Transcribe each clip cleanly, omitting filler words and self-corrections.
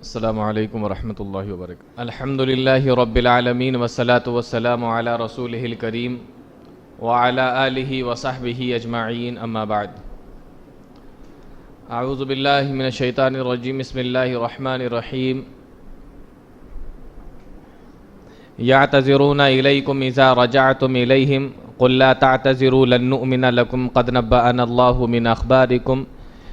السلام علیکم ورحمۃ اللہ وبرکاتہ۔ الحمد للہ رب العالمین والصلاة والسلام علی رسولہ الکریم وعلی آلہ وصحبہ اجمعین، اما بعد۔ اعوذ باللہ من الشیطان الرجیم، بسم اللہ الرحمن الرحیم۔ یعتذرون الیکم اذا رجعتم الیہم قل لا تعتذروا لن نؤمن لکم قد نبأنا اللہ من اخبارکم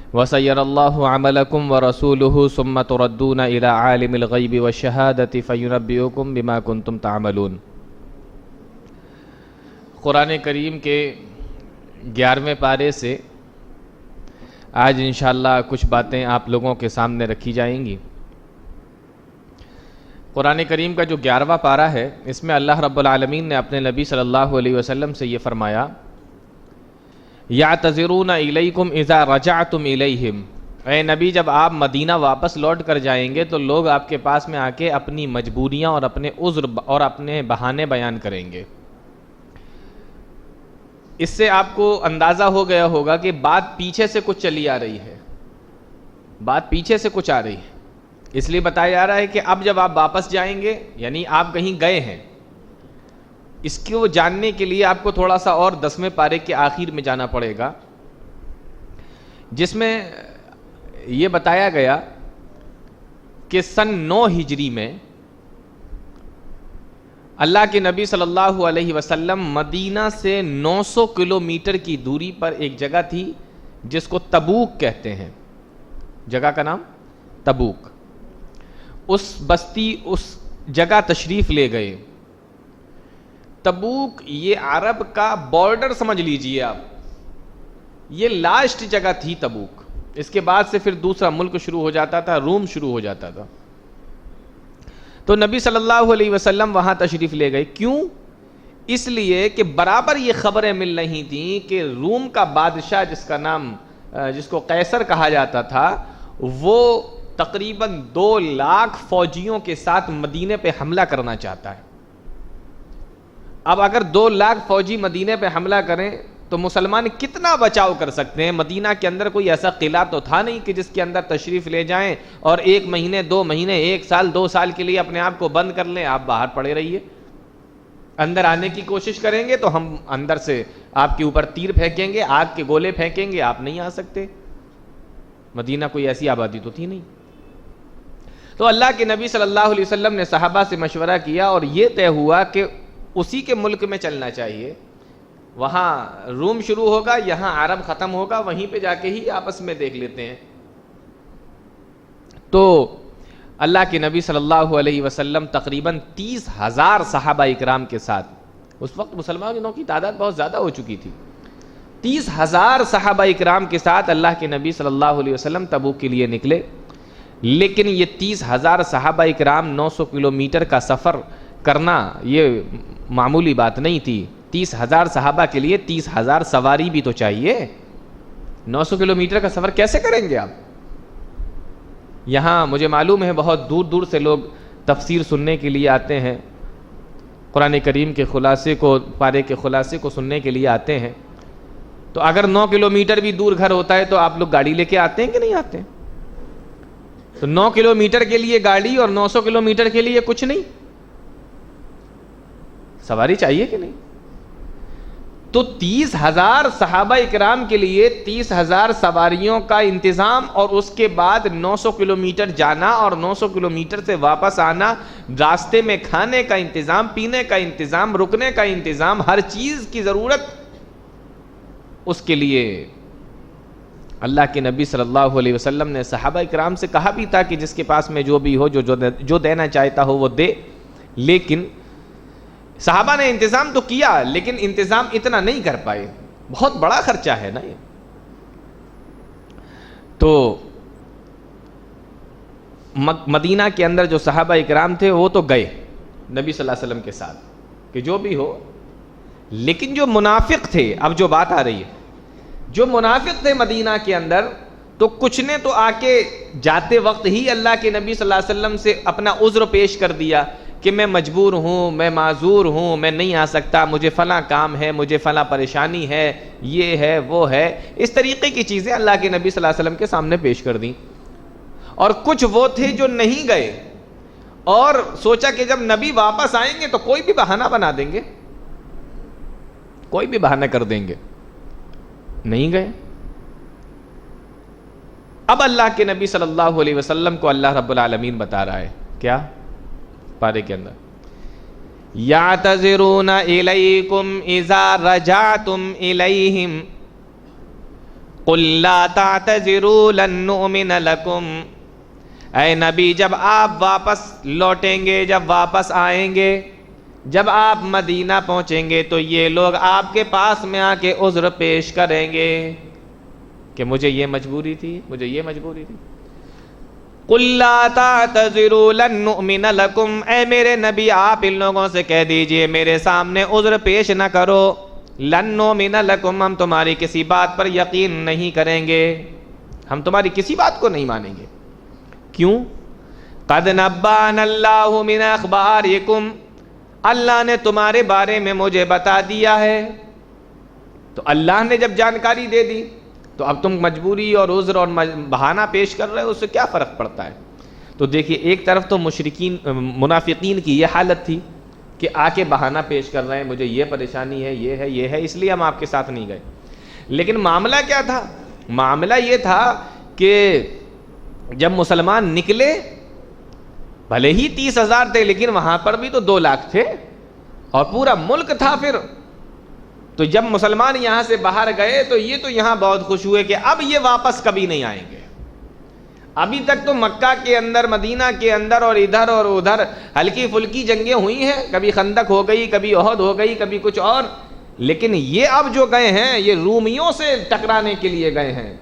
وَسَيَّرَ اللَّهُ عَمَلَكُمْ وَرَسُولُهُ ثُمَّ تُرَدُّونَ إِلَىٰ عَالِمِ الْغَيْبِ وَالشَّهَادَةِ فَيُنَبِّئُكُم بِمَا كُنتُمْ تَعْمَلُونَ۔ قرآن کریم کے 11ویں پارے سے آج انشاءاللہ کچھ باتیں آپ لوگوں کے سامنے رکھی جائیں گی۔ قرآن کریم کا جو 11واں پارہ ہے، اس میں اللہ رب العالمین نے اپنے نبی صلی اللہ علیہ وسلم سے یہ فرمایا، یعتذرون الیکم اذا رجعتم الیہم، اے نبی جب آپ مدینہ واپس لوٹ کر جائیں گے تو لوگ آپ کے پاس میں آ کے اپنی مجبوریاں اور اپنے عذر اور اپنے بہانے بیان کریں گے۔ اس سے آپ کو اندازہ ہو گیا ہوگا کہ بات پیچھے سے کچھ چلی آ رہی ہے، بات پیچھے سے کچھ آ رہی ہے، اس لیے بتایا جا رہا ہے کہ اب جب آپ واپس جائیں گے، یعنی آپ کہیں گئے ہیں، اس کو جاننے کے لیے آپ کو تھوڑا سا اور 10ویں پارے کے آخر میں جانا پڑے گا، جس میں یہ بتایا گیا کہ سن 9 ہجری میں اللہ کے نبی صلی اللہ علیہ وسلم مدینہ سے 900 کلومیٹر کی دوری پر ایک جگہ تھی جس کو تبوک کہتے ہیں، جگہ کا نام تبوک۔ اس بستی، اس جگہ تشریف لے گئے۔ تبوک یہ عرب کا بارڈر سمجھ لیجئے آپ، یہ لاسٹ جگہ تھی تبوک۔ اس کے بعد سے پھر دوسرا ملک شروع ہو جاتا تھا، روم شروع ہو جاتا تھا۔ تو نبی صلی اللہ علیہ وسلم وہاں تشریف لے گئے۔ کیوں؟ اس لیے کہ برابر یہ خبریں مل رہی تھیں کہ روم کا بادشاہ جس کو قیصر کہا جاتا تھا، وہ تقریباً 2 لاکھ فوجیوں کے ساتھ مدینے پہ حملہ کرنا چاہتا ہے۔ اب اگر 2 لاکھ فوجی مدینے پہ حملہ کریں تو مسلمان کتنا بچاؤ کر سکتے ہیں؟ مدینہ کے اندر کوئی ایسا قلعہ تو تھا نہیں کہ جس کے اندر تشریف لے جائیں اور 1 مہینے 2 مہینے 1 سال 2 سال کے لیے اپنے آپ کو بند کر لیں، آپ باہر پڑے رہیے۔ اندر آنے کی کوشش کریں گے تو ہم اندر سے آپ کے اوپر تیر پھینکیں گے، آگ کے گولے پھینکیں گے، آپ نہیں آ سکتے۔ مدینہ کوئی ایسی آبادی تو تھی نہیں۔ تو اللہ کے نبی صلی اللہ علیہ وسلم نے صحابہ سے مشورہ کیا اور یہ طے ہوا کہ اسی کے ملک میں چلنا چاہیے، وہاں روم شروع ہوگا، یہاں عرب ختم ہوگا، وہیں پہ جا کے ہی آپس میں دیکھ لیتے ہیں۔ تو اللہ کے نبی صلی اللہ علیہ وسلم تقریباً 30,000 صحابہ اکرام کے ساتھ، اس وقت مسلمانوں کی تعداد بہت زیادہ ہو چکی تھی، 30,000 صحابہ اکرام کے ساتھ اللہ کے نبی صلی اللہ علیہ وسلم تبوک کے لیے نکلے۔ لیکن یہ 30,000 صحابہ اکرام 900 کلومیٹر کا سفر کرنا یہ معمولی بات نہیں تھی۔ 30,000 صحابہ کے لیے 30,000 سواری بھی تو چاہیے۔ 900 کلومیٹر کا سفر کیسے کریں گے آپ؟ یہاں مجھے معلوم ہے بہت دور دور سے لوگ تفسیر سننے کے لیے آتے ہیں، قرآن کریم کے خلاصے کو، پارے کے خلاصے کو سننے کے لیے آتے ہیں۔ تو اگر 9 کلومیٹر بھی دور گھر ہوتا ہے تو آپ لوگ گاڑی لے کے آتے ہیں کہ نہیں آتے؟ تو 9 کلومیٹر کے لیے گاڑی اور 900 کلومیٹر کے لیے کچھ نہیں، سواری چاہیے کہ نہیں؟ تو 30,000 صحابہ اکرام کے لیے 30,000 سواریوں کا انتظام اور اس کے بعد 900 کلومیٹر جانا اور 900 کلومیٹر سے واپس آنا، راستے میں کھانے کا انتظام، پینے کا انتظام، رکنے کا انتظام، ہر چیز کی ضرورت، اس کے لیے اللہ کے نبی صلی اللہ علیہ وسلم نے صحابہ اکرام سے کہا بھی تھا کہ جس کے پاس میں جو بھی ہو، جو دینا چاہتا ہو وہ دے۔ لیکن صحابہ نے انتظام تو کیا لیکن انتظام اتنا نہیں کر پائے، بہت بڑا خرچہ ہے نا یہ۔ تو مدینہ کے اندر جو صحابہ اکرام تھے وہ تو گئے نبی صلی اللہ علیہ وسلم کے ساتھ کہ جو بھی ہو، لیکن جو منافق تھے، اب جو بات آ رہی ہے، جو منافق تھے مدینہ کے اندر، تو کچھ نے تو آ کے جاتے وقت ہی اللہ کے نبی صلی اللہ علیہ وسلم سے اپنا عذر پیش کر دیا کہ میں مجبور ہوں، میں معذور ہوں، میں نہیں آ سکتا، مجھے فلاں کام ہے، مجھے فلاں پریشانی ہے، یہ ہے وہ ہے، اس طریقے کی چیزیں اللہ کے نبی صلی اللہ علیہ وسلم کے سامنے پیش کر دیں۔ اور کچھ وہ تھے جو نہیں گئے اور سوچا کہ جب نبی واپس آئیں گے تو کوئی بھی بہانہ بنا دیں گے، کوئی بھی بہانہ کر دیں گے، نہیں گئے۔ اب اللہ کے نبی صلی اللہ علیہ وسلم کو اللہ رب العالمین بتا رہا ہے کیا پارے کے اندر، یعتذرون الیکم اذا رجعتم الیہم قل لا تعتذروا لن نؤمن لکم۔ اے نبی جب آپ واپس لوٹیں گے، جب واپس آئیں گے، جب آپ مدینہ پہنچیں گے تو یہ لوگ آپ کے پاس میں آ کے عذر پیش کریں گے کہ مجھے یہ مجبوری تھی، مجھے یہ مجبوری تھی۔ قل لا تعتذروا لن نؤمن لکم، اے میرے نبی آپ ان لوگوں سے کہہ دیجئے میرے سامنے عذر پیش نہ کرو، لن نؤمن لکم، ہم تمہاری کسی بات پر یقین نہیں کریں گے، ہم تمہاری کسی بات کو نہیں مانیں گے۔ کیوں؟ قد نبأنا اللہ من اخبارکم، اللہ نے تمہارے بارے میں مجھے بتا دیا ہے۔ تو اللہ نے جب جانکاری دے دی تو اب تم مجبوری اور عذر اور بہانہ پیش کر رہے ہو، اس سے کیا فرق پڑتا ہے؟ تو دیکھیے ایک طرف تو مشرکین منافقین کی یہ حالت تھی کہ آ کے بہانہ پیش کر رہے ہیں، مجھے یہ پریشانی ہے، یہ ہے، اس لیے ہم آپ کے ساتھ نہیں گئے۔ لیکن معاملہ کیا تھا؟ معاملہ یہ تھا کہ جب مسلمان نکلے، بھلے ہی 30,000 تھے لیکن وہاں پر بھی تو 2 لاکھ تھے اور پورا ملک تھا۔ پھر تو جب مسلمان یہاں سے باہر گئے تو یہ تو یہاں بہت خوش ہوئے کہ اب یہ واپس کبھی نہیں آئیں گے۔ ابھی تک تو مکہ کے اندر، مدینہ کے اندر اور ادھر اور ادھر ہلکی پھلکی جنگیں ہوئی ہیں، کبھی خندق ہو گئی، کبھی احد ہو گئی، کبھی کچھ اور، لیکن یہ اب جو گئے ہیں یہ رومیوں سے ٹکرانے کے لیے گئے ہیں۔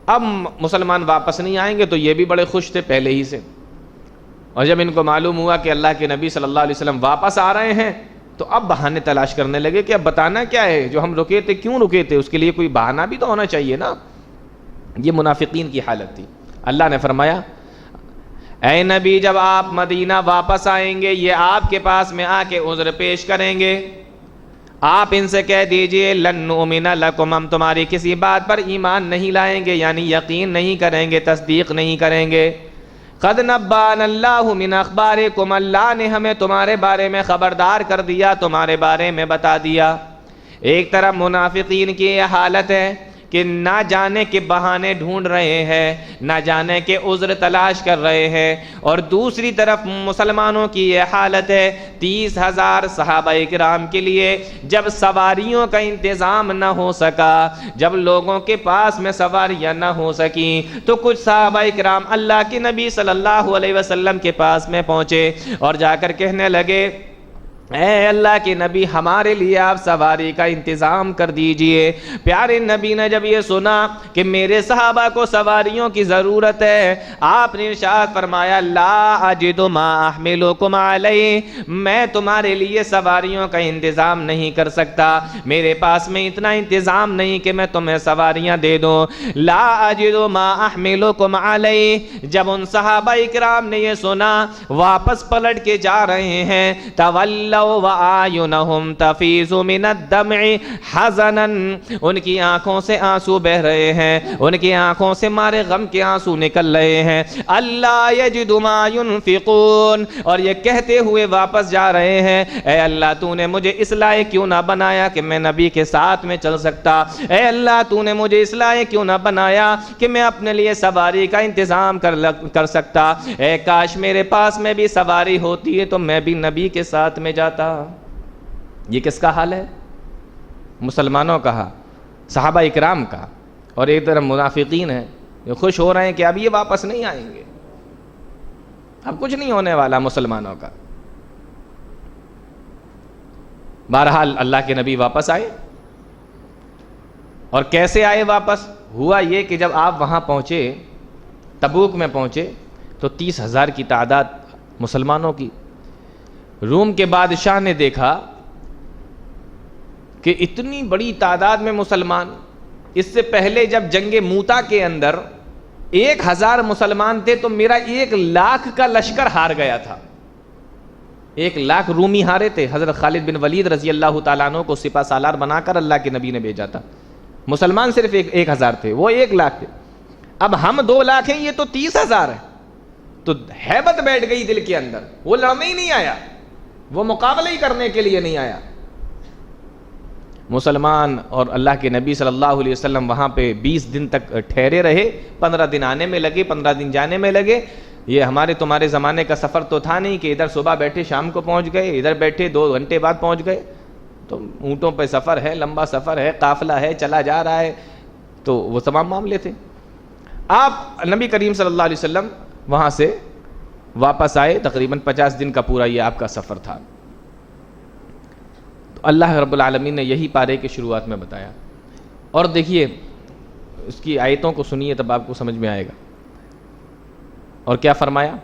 اب مسلمان واپس نہیں آئیں گے تو یہ بھی بڑے خوش تھے پہلے ہی سے، اور جب ان کو معلوم ہوا کہ اللہ کے نبی صلی اللہ علیہ وسلم واپس آ رہے ہیں تو اب بہانے تلاش کرنے لگے کہ اب بتانا کیا ہے، جو ہم رکے تھے کیوں رکے تھے، اس کے لیے کوئی بہانہ بھی تو ہونا چاہیے نا۔ یہ منافقین کی حالت تھی۔ اللہ نے فرمایا اے نبی جب آپ مدینہ واپس آئیں گے یہ آپ کے پاس میں آ کے عذر پیش کریں گے، آپ ان سے کہہ دیجئے لن نؤمن لکم، ہم تمہاری کسی بات پر ایمان نہیں لائیں گے، یعنی یقین نہیں کریں گے، تصدیق نہیں کریں گے۔ قد نبأنا اللہ من اخبارکم، اللہ نے ہمیں تمہارے بارے میں خبردار کر دیا، تمہارے بارے میں بتا دیا۔ ایک طرف منافقین کی یہ حالت ہے کہ نہ جانے کے بہانے ڈھونڈ رہے ہیں، نہ جانے کے عذر تلاش کر رہے ہیں، اور دوسری طرف مسلمانوں کی یہ حالت ہے 30,000 صحابہ کرام کے لیے جب سواریوں کا انتظام نہ ہو سکا، جب لوگوں کے پاس میں سواریاں نہ ہو سکیں تو کچھ صحابہ کرام اللہ کے نبی صلی اللہ علیہ وسلم کے پاس میں پہنچے اور جا کر کہنے لگے اے اللہ کے نبی ہمارے لیے آپ سواری کا انتظام کر دیجئے۔ پیارے نبی نے جب یہ سنا کہ میرے صحابہ کو سواریوں کی ضرورت ہے، آپ نے ارشاد فرمایا لا اجد ما احملکم علیہ، میں تمہارے لیے سواریوں کا انتظام نہیں کر سکتا، میرے پاس میں اتنا انتظام نہیں کہ میں تمہیں سواریاں دے دوں۔ لا اجد ما احملکم علیہ، جب ان صحابہ اکرام نے یہ سنا واپس پلٹ کے جا رہے ہیں، تولوا وَأَعْيُنَهُمْ تَفِيضُ مِنَ الدَّمْعِ حَزَنًا، ان کی آنکھوں سے آنسو بہ رہے ہیں، ان کی آنکھوں سے مارے غم کے آنسو نکل رہے ہیں، اللہ يَجِدُ مَا يُنْفِقُونَ، اور یہ کہتے ہوئے واپس جا رہے ہیں اے اللہ تو نے مجھے اس لائق کیوں نہ بنایا کہ میں نبی کے ساتھ میں چل سکتا، اے اللہ تو نے مجھے اس لائق کیوں نہ بنایا کہ میں اپنے لیے سواری کا انتظام کر سکتا، اے کاش میرے پاس میں بھی سواری ہوتی ہے تو میں بھی نبی کے ساتھ میں جاتا۔ یہ کس کا حال ہے؟ مسلمانوں کا، صحابہ اکرام کا، اور ایک طرف منافقین ہیں جو خوش ہو رہے ہیں کہ اب یہ واپس نہیں آئیں گے، اب کچھ نہیں ہونے والا مسلمانوں کا۔ بہرحال اللہ کے نبی واپس آئے، اور کیسے آئے واپس؟ ہوا یہ کہ جب آپ وہاں پہنچے، تبوک میں پہنچے، تو 30,000 کی تعداد مسلمانوں کی۔ روم کے بادشاہ نے دیکھا کہ اتنی بڑی تعداد میں مسلمان، اس سے پہلے جب جنگ موتا کے اندر 1,000 مسلمان تھے تو میرا 1,00,000 کا لشکر ہار گیا تھا، 1,00,000 رومی ہارے تھے۔ حضرت خالد بن ولید رضی اللہ تعالیٰ عنہ کو سپہ سالار بنا کر اللہ کے نبی نے بھیجا تھا، مسلمان صرف 1,000 تھے، وہ 1,00,000 تھے۔ اب ہم 2 لاکھ ہیں, یہ تو 30,000 ہے. تو ہیبت بیٹھ گئی دل کے اندر, وہ لڑنے ہی نہیں آیا, وہ مقابلہ ہی کرنے کے لیے نہیں آیا. مسلمان اور اللہ کے نبی صلی اللہ علیہ وسلم وہاں پہ 20 دن تک ٹھہرے رہے, 15 دن آنے میں لگے, 15 دن جانے میں لگے. یہ ہمارے تمہارے زمانے کا سفر تو تھا نہیں کہ ادھر صبح بیٹھے شام کو پہنچ گئے, ادھر بیٹھے 2 گھنٹے بعد پہنچ گئے. تو اونٹوں پہ سفر ہے, لمبا سفر ہے, قافلہ ہے, چلا جا رہا ہے, تو وہ تمام معاملے تھے. آپ نبی کریم صلی اللہ علیہ وسلم وہاں سے واپس آئے, تقریباً 50 دن کا پورا یہ آپ کا سفر تھا. تو اللہ رب العالمین نے یہی پارے کی شروعات میں بتایا. اور دیکھیے اس کی آیتوں کو سنیے تب آپ کو سمجھ میں آئے گا. اور کیا فرمایا؟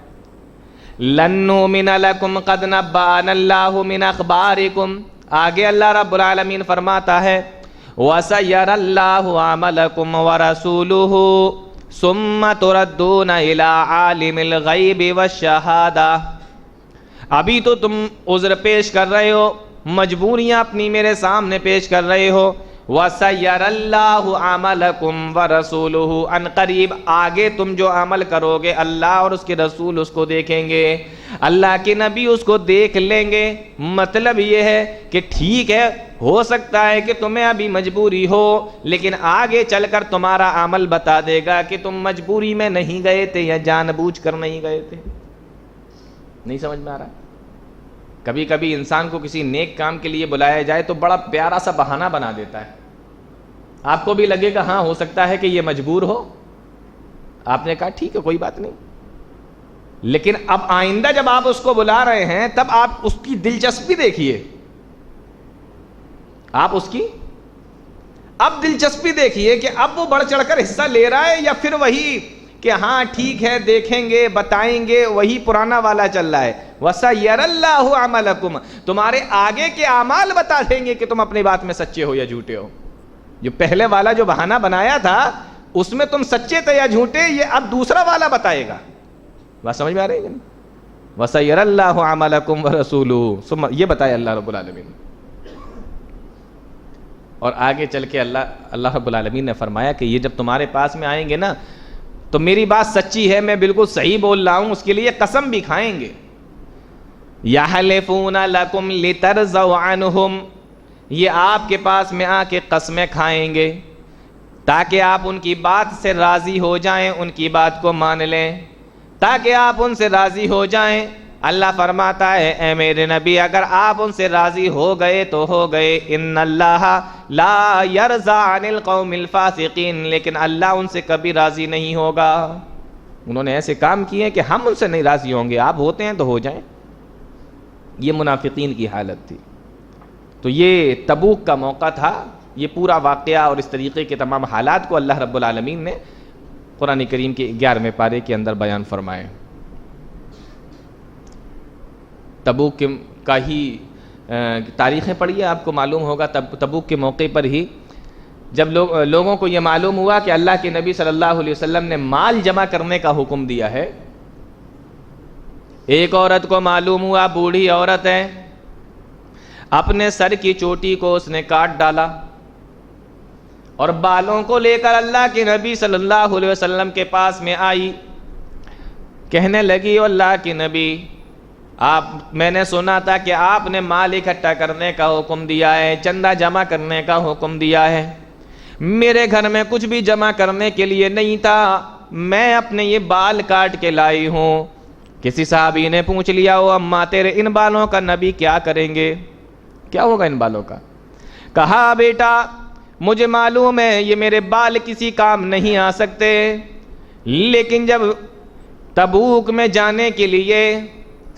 لن نؤمن لکم قد نبأنا اللہ من اخبارکم. آگے اللہ رب العالمین فرماتا ہے وَسَيَرَ اللَّهُ عَمَلَكُمْ وَرَسُولُهُ ثُمَّ تُرَدُّونَ إِلَىٰ عَالِمِ الْغَيْبِ وَالشَّهَادَةِ. ابھی تو تم عذر پیش کر رہے ہو, مجبوریاں اپنی میرے سامنے پیش کر رہے ہو. وَسَيَرَ اللَّهُ عَمَلَكُمْ وَرَسُولُهُ. ان قریب آگے تم جو عمل کرو گے اللہ اور اس کے رسول اس کو دیکھیں گے, اللہ کے نبی اس کو دیکھ لیں گے. مطلب یہ ہے کہ ٹھیک ہے, ہو سکتا ہے کہ تمہیں ابھی مجبوری ہو, لیکن آگے چل کر تمہارا عمل بتا دے گا کہ تم مجبوری میں نہیں گئے تھے یا جان بوجھ کر نہیں گئے تھے. نہیں سمجھ میں آ رہا؟ کبھی کبھی انسان کو کسی نیک کام کے لیے بلایا جائے تو بڑا پیارا سا بہانہ بنا دیتا ہے. آپ کو بھی لگے گا ہاں ہو سکتا ہے کہ یہ مجبور ہو. آپ نے کہا ٹھیک ہے کوئی بات نہیں, لیکن اب آئندہ جب آپ اس کو بلا رہے ہیں تب آپ اس کی دلچسپی دیکھیے. آپ اس کی اب دلچسپی دیکھیے کہ اب وہ بڑھ چڑھ کر حصہ لے رہا ہے یا پھر وہی کہ ہاں ٹھیک ہے دیکھیں گے بتائیں گے, وہی پرانا والا چل رہا ہے. وَسَيَرَ اللَّهُ عَمَلَكُمْ. تمہارے آگے کے اعمال بتا دیں گے کہ تم اپنی بات میں سچے ہو یا جھوٹے ہو. جو پہلے والا جو بہانہ بنایا تھا اس میں تم سچے تھے یا جھوٹے, یہ اب دوسرا والا بتائے گا. بات سمجھ میں آ رہی ہے؟ وَسَيَرَ اللَّهُ عَمَلَكُمْ وَرَسُولُهُ. یہ بتایا اللہ رب العالمین. اور آگے چل کے اللہ رب العالمین نے فرمایا کہ یہ جب تمہارے پاس میں آئیں گے نا تو میری بات سچی ہے, میں بالکل صحیح بول رہا ہوں, اس کے لیے قسم بھی کھائیں گے. یحلفون لکم لترضوا عنہم. یہ آپ کے پاس میں آ کے قسمیں کھائیں گے تاکہ آپ ان کی بات سے راضی ہو جائیں, ان کی بات کو مان لیں, تاکہ آپ ان سے راضی ہو جائیں. اللہ فرماتا ہے اے میرے نبی اگر آپ ان سے راضی ہو گئے تو ہو گئے. ان اللہ لا یرضی عن القوم الفاسقین. لیکن اللہ ان سے کبھی راضی نہیں ہوگا. انہوں نے ایسے کام کیے کہ ہم ان سے نہیں راضی ہوں گے, آپ ہوتے ہیں تو ہو جائیں. یہ منافقین کی حالت تھی. تو یہ تبوک کا موقع تھا. یہ پورا واقعہ اور اس طریقے کے تمام حالات کو اللہ رب العالمین نے قرآن کریم کے 11ویں پارے کے اندر بیان فرمائے. تبوک کا ہی تاریخیں پڑھیے آپ کو معلوم ہوگا. تبوک کے موقع پر ہی جب لوگوں کو یہ معلوم ہوا کہ اللہ کے نبی صلی اللہ علیہ وسلم نے مال جمع کرنے کا حکم دیا ہے, ایک عورت کو معلوم ہوا, بوڑھی عورت ہے, اپنے سر کی چوٹی کو اس نے کاٹ ڈالا اور بالوں کو لے کر اللہ کے نبی صلی اللہ علیہ وسلم کے پاس میں آئی. کہنے لگی اللہ کے نبی میں نے سنا تھا کہ آپ نے مال اکٹھا کرنے کا حکم دیا ہے, چندہ جمع کرنے کا حکم دیا ہے. میرے گھر میں کچھ بھی جمع کرنے کے لیے نہیں تھا, میں اپنے یہ بال کاٹ کے لائی ہوں. کسی صحابی نے پوچھ لیا او اماں تیرے ان بالوں کا نبی کیا کریں گے, کیا ہوگا ان بالوں کا؟ کہا بیٹا مجھے معلوم ہے یہ میرے بال کسی کام نہیں آ سکتے, لیکن جب تبوک میں جانے کے لیے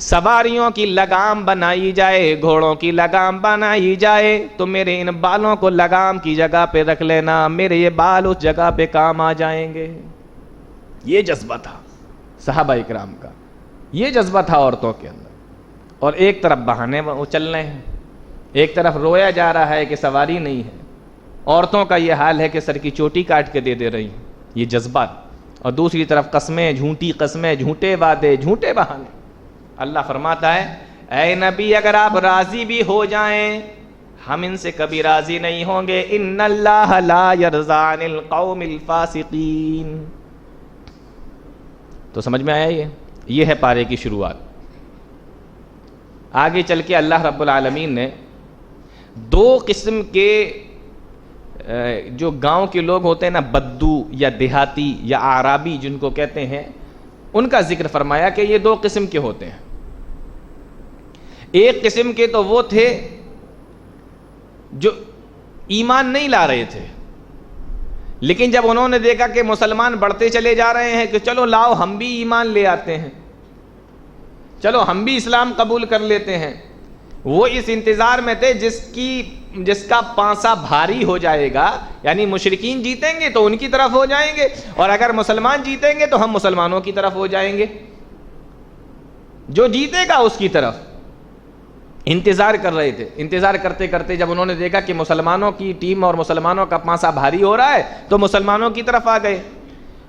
سواریوں کی لگام بنائی جائے, گھوڑوں کی لگام بنائی جائے تو میرے ان بالوں کو لگام کی جگہ پہ رکھ لینا, میرے یہ بال اس جگہ پہ کام آ جائیں گے. یہ جذبہ تھا صحابہ اکرام کا, یہ جذبہ تھا عورتوں کے اندر. اور ایک طرف بہانے وہ چل رہے ہیں, ایک طرف رویا جا رہا ہے کہ سواری نہیں ہے. عورتوں کا یہ حال ہے کہ سر کی چوٹی کاٹ کے دے رہی ہیں, یہ جذبات. اور دوسری طرف قسمیں, جھوٹی قسمیں, جھوٹے وعدے, جھوٹے بہانے. اللہ فرماتا ہے اے نبی اگر آپ راضی بھی ہو جائیں ہم ان سے کبھی راضی نہیں ہوں گے. ان اللہ لا یرضی عن القوم الفاسقین. تو سمجھ میں آیا یہ ہے پارے کی شروعات. آگے چل کے اللہ رب العالمین نے دو قسم کے جو گاؤں کے لوگ ہوتے ہیں نا، بدو یا دیہاتی یا اعرابی جن کو کہتے ہیں، ان کا ذکر فرمایا کہ یہ دو قسم کے ہوتے ہیں. ایک قسم کے تو وہ تھے جو ایمان نہیں لا رہے تھے، لیکن جب انہوں نے دیکھا کہ مسلمان بڑھتے چلے جا رہے ہیں کہ چلو لاؤ ہم بھی ایمان لے آتے ہیں، چلو ہم بھی اسلام قبول کر لیتے ہیں. وہ اس انتظار میں تھے جس کا پانسا بھاری ہو جائے گا، یعنی مشرکین جیتیں گے تو ان کی طرف ہو جائیں گے، اور اگر مسلمان جیتیں گے تو ہم مسلمانوں کی طرف ہو جائیں گے، جو جیتے گا اس کی طرف. انتظار کر رہے تھے. انتظار کرتے کرتے جب انہوں نے دیکھا کہ مسلمانوں کی ٹیم اور مسلمانوں کا پانسا بھاری ہو رہا ہے تو مسلمانوں کی طرف آ گئے.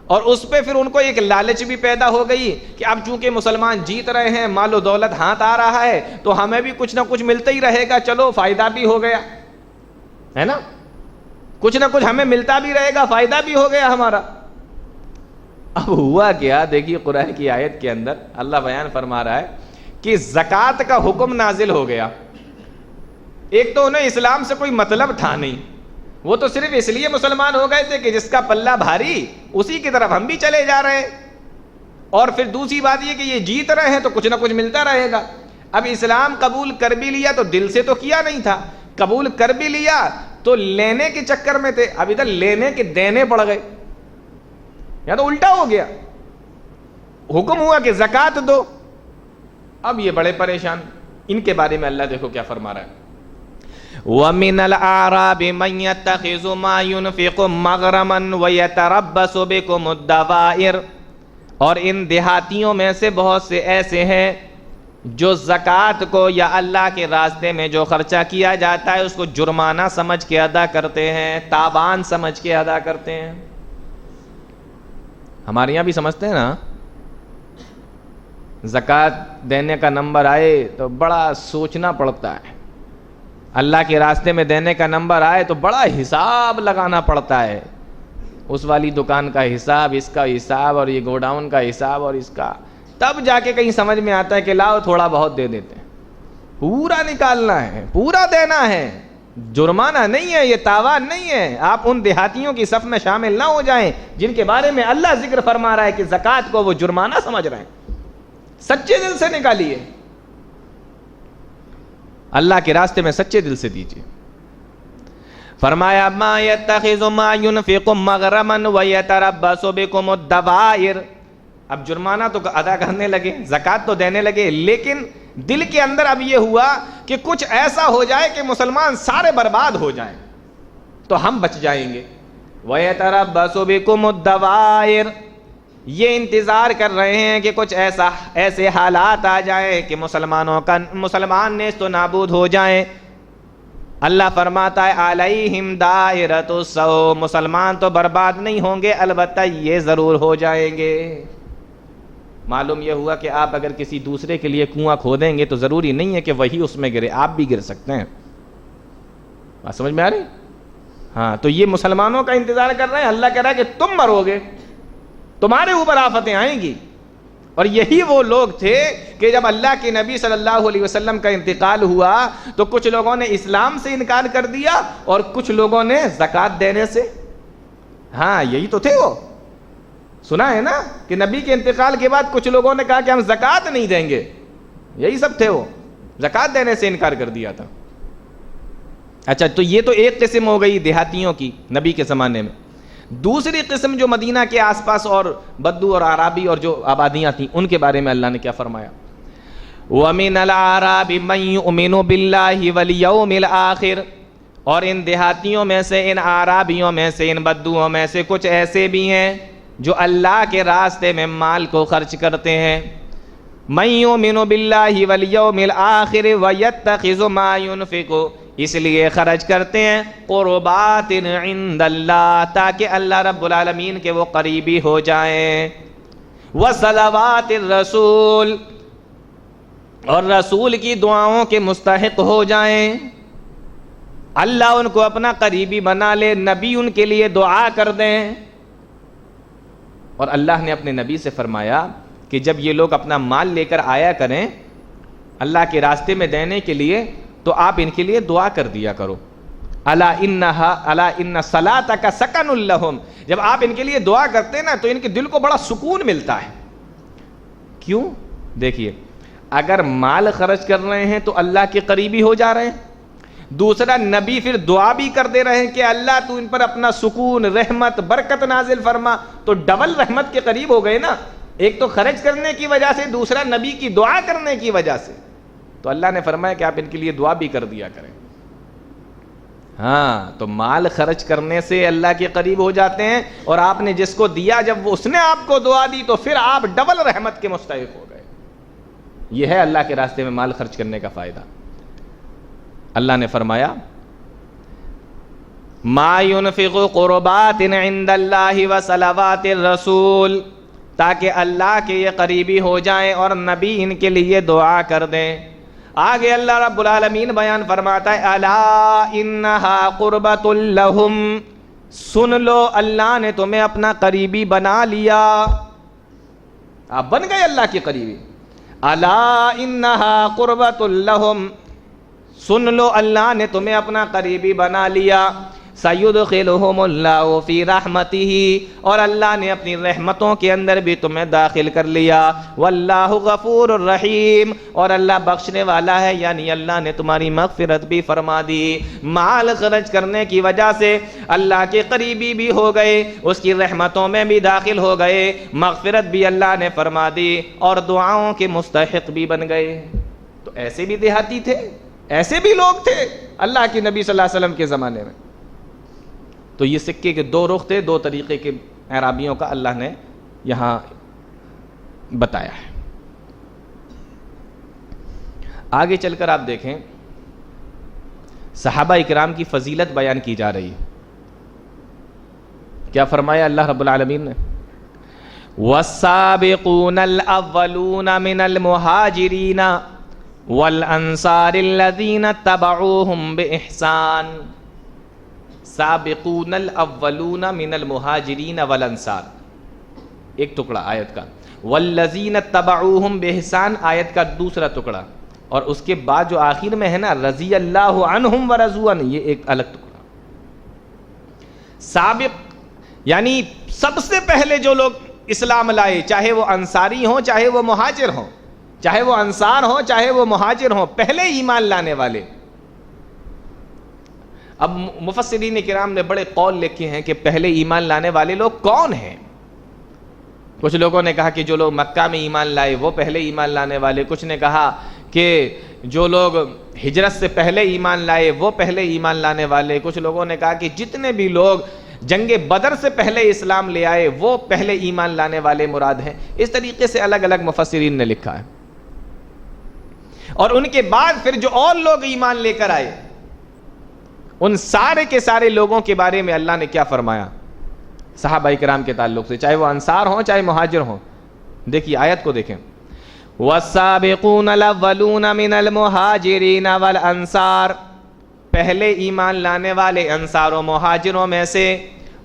اور اس پہ پھر ان کو ایک لالچ بھی پیدا ہو گئی کہ اب چونکہ مسلمان جیت رہے ہیں، مال و دولت ہاتھ آ رہا ہے، تو ہمیں بھی کچھ نہ کچھ ملتا ہی رہے گا، چلو فائدہ بھی ہو گیا ہے نا، کچھ نہ کچھ ہمیں ملتا بھی رہے گا، فائدہ بھی ہو گیا ہمارا. اب ہوا کیا؟ دیکھیے قرآن کی آیت کے اندر اللہ بیان فرما رہا ہے کہ زکوٰۃ کا حکم نازل ہو گیا. ایک تو انہیں اسلام سے کوئی مطلب تھا نہیں، وہ تو صرف اس لیے مسلمان ہو گئے تھے کہ جس کا پلہ بھاری اسی کی طرف ہم بھی چلے جا رہے ہیں. اور پھر دوسری بات یہ کہ یہ جیت رہے ہیں تو کچھ نہ کچھ ملتا رہے گا. اب اسلام قبول کر بھی لیا تو دل سے تو کیا نہیں تھا، قبول کر بھی لیا تو لینے کے چکر میں تھے. اب ادھر لینے کے دینے پڑ گئے، یا تو الٹا ہو گیا. حکم ہوا کہ زکوٰۃ دو، اب یہ بڑے پریشان. ان کے بارے میں اللہ دیکھو کیا فرما رہا ہے. وَمِنَ الْأَعْرَابِ مَن يَتَّخِذُ مَا يُنْفِقُ مَغْرَمًا وَيَتَرَبَّصُ بِكُمُ الدَّوَائِرَ، اور ان دیہاتیوں میں سے بہت سے ایسے ہیں جو زکوٰۃ کو یا اللہ کے راستے میں جو خرچہ کیا جاتا ہے اس کو جرمانہ سمجھ کے ادا کرتے ہیں، تاوان سمجھ کے ادا کرتے ہیں. ہمارے یہاں بھی سمجھتے ہیں نا، زکوٰۃ دینے کا نمبر آئے تو بڑا سوچنا پڑتا ہے، اللہ کے راستے میں دینے کا نمبر آئے تو بڑا حساب لگانا پڑتا ہے. اس والی دکان کا حساب، اس کا حساب، اور یہ گوڈاؤن کا حساب، اور اس کا، تب جا کے کہیں سمجھ میں آتا ہے کہ لاؤ تھوڑا بہت دے دیتے ہیں. پورا نکالنا ہے، پورا دینا ہے، جرمانہ نہیں ہے، یہ تاوان نہیں ہے. آپ ان دیہاتیوں کی صف میں شامل نہ ہو جائیں جن کے بارے میں اللہ ذکر فرما رہا ہے کہ زکوٰۃ کو وہ جرمانہ سمجھ رہے ہیں. سچے دل سے نکالیے، اللہ کے راستے میں سچے دل سے دیجیے. فرمایا ما يتخذ ما ينفق مغرما ويتربص بكم الدوائر. اب جرمانہ تو ادا کرنے لگے، زکوٰۃ تو دینے لگے، لیکن دل کے اندر اب یہ ہوا کہ کچھ ایسا ہو جائے کہ مسلمان سارے برباد ہو جائیں تو ہم بچ جائیں گے. ويتربص بكم الدوائر، یہ انتظار کر رہے ہیں کہ کچھ ایسے حالات آ جائیں کہ مسلمان نیست و نابود ہو جائیں. اللہ فرماتا ہے علیہم دائرۃ السوء، مسلمان تو برباد نہیں ہوں گے، البتہ یہ ضرور ہو جائیں گے. معلوم یہ ہوا کہ آپ اگر کسی دوسرے کے لیے کنواں کھودیں گے تو ضروری نہیں ہے کہ وہی اس میں گرے، آپ بھی گر سکتے ہیں. بات سمجھ میں آ رہی؟ ہاں، تو یہ مسلمانوں کا انتظار کر رہے ہیں. اللہ کہہ رہا ہے کہ تم مرو گے، تمہارے اوپر آفتیں آئیں گی. اور یہی وہ لوگ تھے کہ جب اللہ کے نبی صلی اللہ علیہ وسلم کا انتقال ہوا تو کچھ لوگوں نے اسلام سے انکار کر دیا اور کچھ لوگوں نے زکوٰۃ دینے سے. ہاں یہی تو تھے. وہ سنا ہے نا کہ نبی کے انتقال کے بعد کچھ لوگوں نے کہا کہ ہم زکوٰۃ نہیں دیں گے. یہی سب تھے، وہ زکوٰۃ دینے سے انکار کر دیا تھا. اچھا، تو یہ تو ایک قسم ہو گئی دیہاتیوں کی نبی کے زمانے میں. دوسری قسم جو مدینہ کے آس پاس اور بدو اور عرابی اور جو آبادیاں تھیں، ان کے بارے میں اللہ نے کیا فرمایا. وَمِنَ الْأَعْرَابِ مَن يُؤْمِنُ بِاللَّهِ وَالْيَوْمِ الْآخِرِ، اور ان دیہاتیوں میں سے، ان عرابیوں میں سے، ان بدوؤں میں سے کچھ ایسے بھی ہیں جو اللہ کے راستے میں مال کو خرچ کرتے ہیں. مَن يُؤْمِنُ بِاللَّهِ وَالْيَوْمِ الْآخِرِ وَيَتَّخِذُ مَا يُنْفِقُ، اس لیے خرچ کرتے ہیں قربات عند اللہ، تاکہ اللہ رب العالمین کے وہ قریبی ہو جائیں. وصلوات الرسول، اور رسول کی دعاؤں کے مستحق ہو جائیں. اللہ ان کو اپنا قریبی بنا لے، نبی ان کے لیے دعا کر دیں. اور اللہ نے اپنے نبی سے فرمایا کہ جب یہ لوگ اپنا مال لے کر آیا کریں اللہ کے راستے میں دینے کے لیے تو آپ ان کے لیے دعا کر دیا کرو. الا ان صلاتک سکن لہم، جب آپ ان کے لیے دعا کرتے ہیں نا تو ان کے دل کو بڑا سکون ملتا ہے. کیوں؟ دیکھیے، اگر مال خرچ کر رہے ہیں تو اللہ کے قریبی ہو جا رہے ہیں، دوسرا نبی پھر دعا بھی کر دے رہے ہیں کہ اللہ تو ان پر اپنا سکون، رحمت، برکت نازل فرما، تو ڈبل رحمت کے قریب ہو گئے نا. ایک تو خرچ کرنے کی وجہ سے، دوسرا نبی کی دعا کرنے کی وجہ سے. تو اللہ نے فرمایا کہ آپ ان کے لیے دعا بھی کر دیا کریں. ہاں، تو مال خرچ کرنے سے اللہ کے قریب ہو جاتے ہیں، اور آپ نے جس کو دیا جب اس نے آپ کو دعا دی تو پھر آپ ڈبل رحمت کے مستحق ہو گئے. یہ ہے اللہ کے راستے میں مال خرچ کرنے کا فائدہ. اللہ نے فرمایا ما ينفق قربات عند اللہ وصلوات الرسول، تاکہ اللہ کے یہ قریبی ہو جائیں اور نبی ان کے لیے دعا کر دیں. آگے اللہ رب العالمین بیان فرماتا ہے الا انہا قربۃ لہم، سن لو اللہ نے تمہیں اپنا قریبی بنا لیا، آپ بن گئے اللہ کے قریبی. الا انہا قربۃ لہم، سن لو اللہ نے تمہیں اپنا قریبی بنا لیا. سیدخلہم اللہ فی رحمتہ، اور اللہ نے اپنی رحمتوں کے اندر بھی تمہیں داخل کر لیا. واللہ غفور الرحیم، اور اللہ بخشنے والا ہے، یعنی اللہ نے تمہاری مغفرت بھی فرما دی. مال خرچ کرنے کی وجہ سے اللہ کے قریبی بھی ہو گئے، اس کی رحمتوں میں بھی داخل ہو گئے، مغفرت بھی اللہ نے فرما دی، اور دعاؤں کے مستحق بھی بن گئے. تو ایسے بھی دیہاتی تھے، ایسے بھی لوگ تھے اللہ کے نبی صلی اللہ علیہ وسلم کے زمانے میں. تو یہ سکے کے دو رخ تھے، دو طریقے کے اعرابیوں کا اللہ نے یہاں بتایا ہے. آگے چل کر آپ دیکھیں صحابہ اکرام کی فضیلت بیان کی جا رہی ہے. کیا فرمایا اللہ رب العالمین نے؟ والسابقون الاولون من المہاجرین والانصار الذین اتبعوہم بإحسان. سابقون الاولون من المہاجرین والانصار ایک ٹکڑا آیت کا، والذین اتبعوہم بإحسان آیت کا دوسرا ٹکڑا، اور اس کے بعد جو آخر میں ہے نا رضی اللہ عنہم ورضوا عنہ، یہ ایک الگ ٹکڑا. سابق یعنی سب سے پہلے جو لوگ اسلام لائے، چاہے وہ انصاری ہوں چاہے وہ مہاجر ہوں، چاہے وہ انصار ہوں چاہے وہ مہاجر ہوں، پہلے ایمان لانے والے. اب مفسرین کرام نے بڑے قول لکھے ہیں کہ پہلے ایمان لانے والے لوگ کون ہیں. کچھ لوگوں نے کہا کہ جو لوگ مکہ میں ایمان لائے وہ پہلے ایمان لانے والے، کچھ نے کہا کہ جو لوگ ہجرت سے پہلے ایمان لائے وہ پہلے ایمان لانے والے، کچھ لوگوں نے کہا کہ جتنے بھی لوگ جنگ بدر سے پہلے اسلام لے آئے وہ پہلے ایمان لانے والے مراد ہیں. اس طریقے سے الگ الگ مفسرین نے لکھا ہے. اور ان کے بعد پھر جو اور لوگ ایمان لے کر آئے ان سارے کے سارے لوگوں کے بارے میں اللہ نے کیا فرمایا صحابہ کرام کے تعلق سے، چاہے وہ انصار ہوں چاہے مہاجر ہوں. دیکھیے آیت کو دیکھیں، والسابقون الاولون من المہاجرین والانصار، پہلے ایمان لانے والے انصار و مہاجروں میں سے،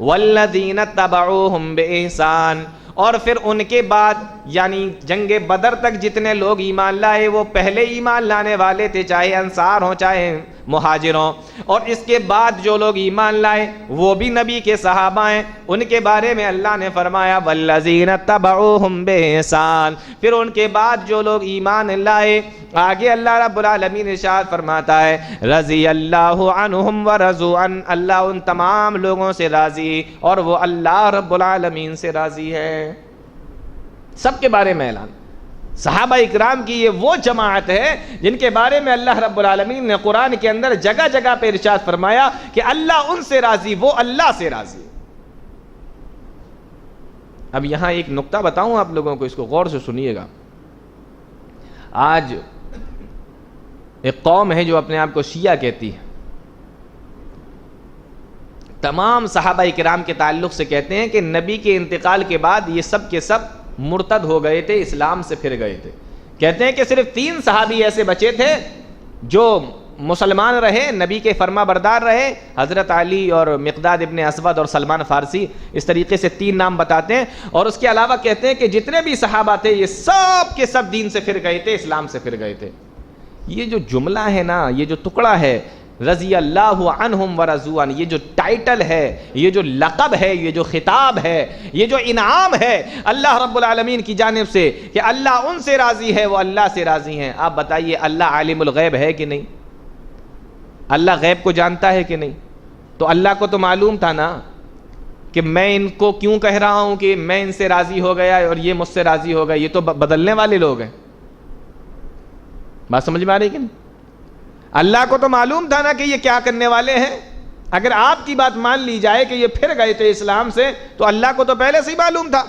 والذین اتبعوہم بإحسان، اور پھر ان کے بعد یعنی جنگ بدر تک جتنے لوگ ایمان لائے وہ پہلے ایمان لانے والے تھے، چاہے انصار ہوں چاہے مہاجر ہوں. اور اس کے بعد جو لوگ ایمان لائے وہ بھی نبی کے صحابہ ہیں، ان کے بارے میں اللہ نے فرمایا والذین اتبعوہم بإحسان. پھر ان کے بعد جو لوگ ایمان لائے آگے اللہ رب العالمین ارشاد فرماتا ہے رضی اللہ عنہم ورضوا عنہ، اللہ ان تمام لوگوں سے راضی اور وہ اللہ رب العالمین سے راضی ہے. سب کے بارے میں اعلان. صحابہ اکرام کی یہ وہ جماعت ہے جن کے بارے میں اللہ رب العالمین نے قرآن کے اندر جگہ جگہ پہ ارشاد فرمایا کہ اللہ ان سے راضی، وہ اللہ سے راضی. اب یہاں ایک نقطہ بتاؤں آپ لوگوں کو، اس کو غور سے سنیے گا. آج ایک قوم ہے جو اپنے آپ کو شیعہ کہتی ہے، تمام صحابہ کرام کے تعلق سے کہتے ہیں کہ نبی کے انتقال کے بعد یہ سب کے سب مرتد ہو گئے تھے، اسلام سے پھر گئے تھے. کہتے ہیں کہ صرف 3 صحابی ایسے بچے تھے جو مسلمان رہے, نبی کے فرما بردار رہے. حضرت علی اور مقداد ابن اسود اور سلمان فارسی, اس طریقے سے 3 نام بتاتے ہیں. اور اس کے علاوہ کہتے ہیں کہ جتنے بھی صحابہ تھے یہ سب کے سب دین سے پھر گئے تھے, اسلام سے پھر گئے تھے. یہ جو جملہ ہے نا, یہ جو ٹکڑا ہے رضی اللہ عنہم ورضوا عنہ, یہ جو ٹائٹل ہے, یہ جو لقب ہے, یہ جو خطاب ہے, یہ جو انعام ہے اللہ رب العالمین کی جانب سے کہ اللہ ان سے راضی ہے, وہ اللہ سے راضی ہیں. آپ بتائیے اللہ عالم الغیب ہے کہ نہیں؟ اللہ غیب کو جانتا ہے کہ نہیں؟ تو اللہ کو تو معلوم تھا نا کہ میں ان کو کیوں کہہ رہا ہوں کہ میں ان سے راضی ہو گیا اور یہ مجھ سے راضی ہو گئے. یہ تو بدلنے والے لوگ ہیں. بات سمجھ میں آ رہی کہ نہیں؟ اللہ کو تو معلوم تھا نا کہ یہ کیا کرنے والے ہیں. اگر آپ کی بات مان لی جائے کہ یہ پھر گئے تھے اسلام سے, تو اللہ کو تو پہلے سے ہی معلوم تھا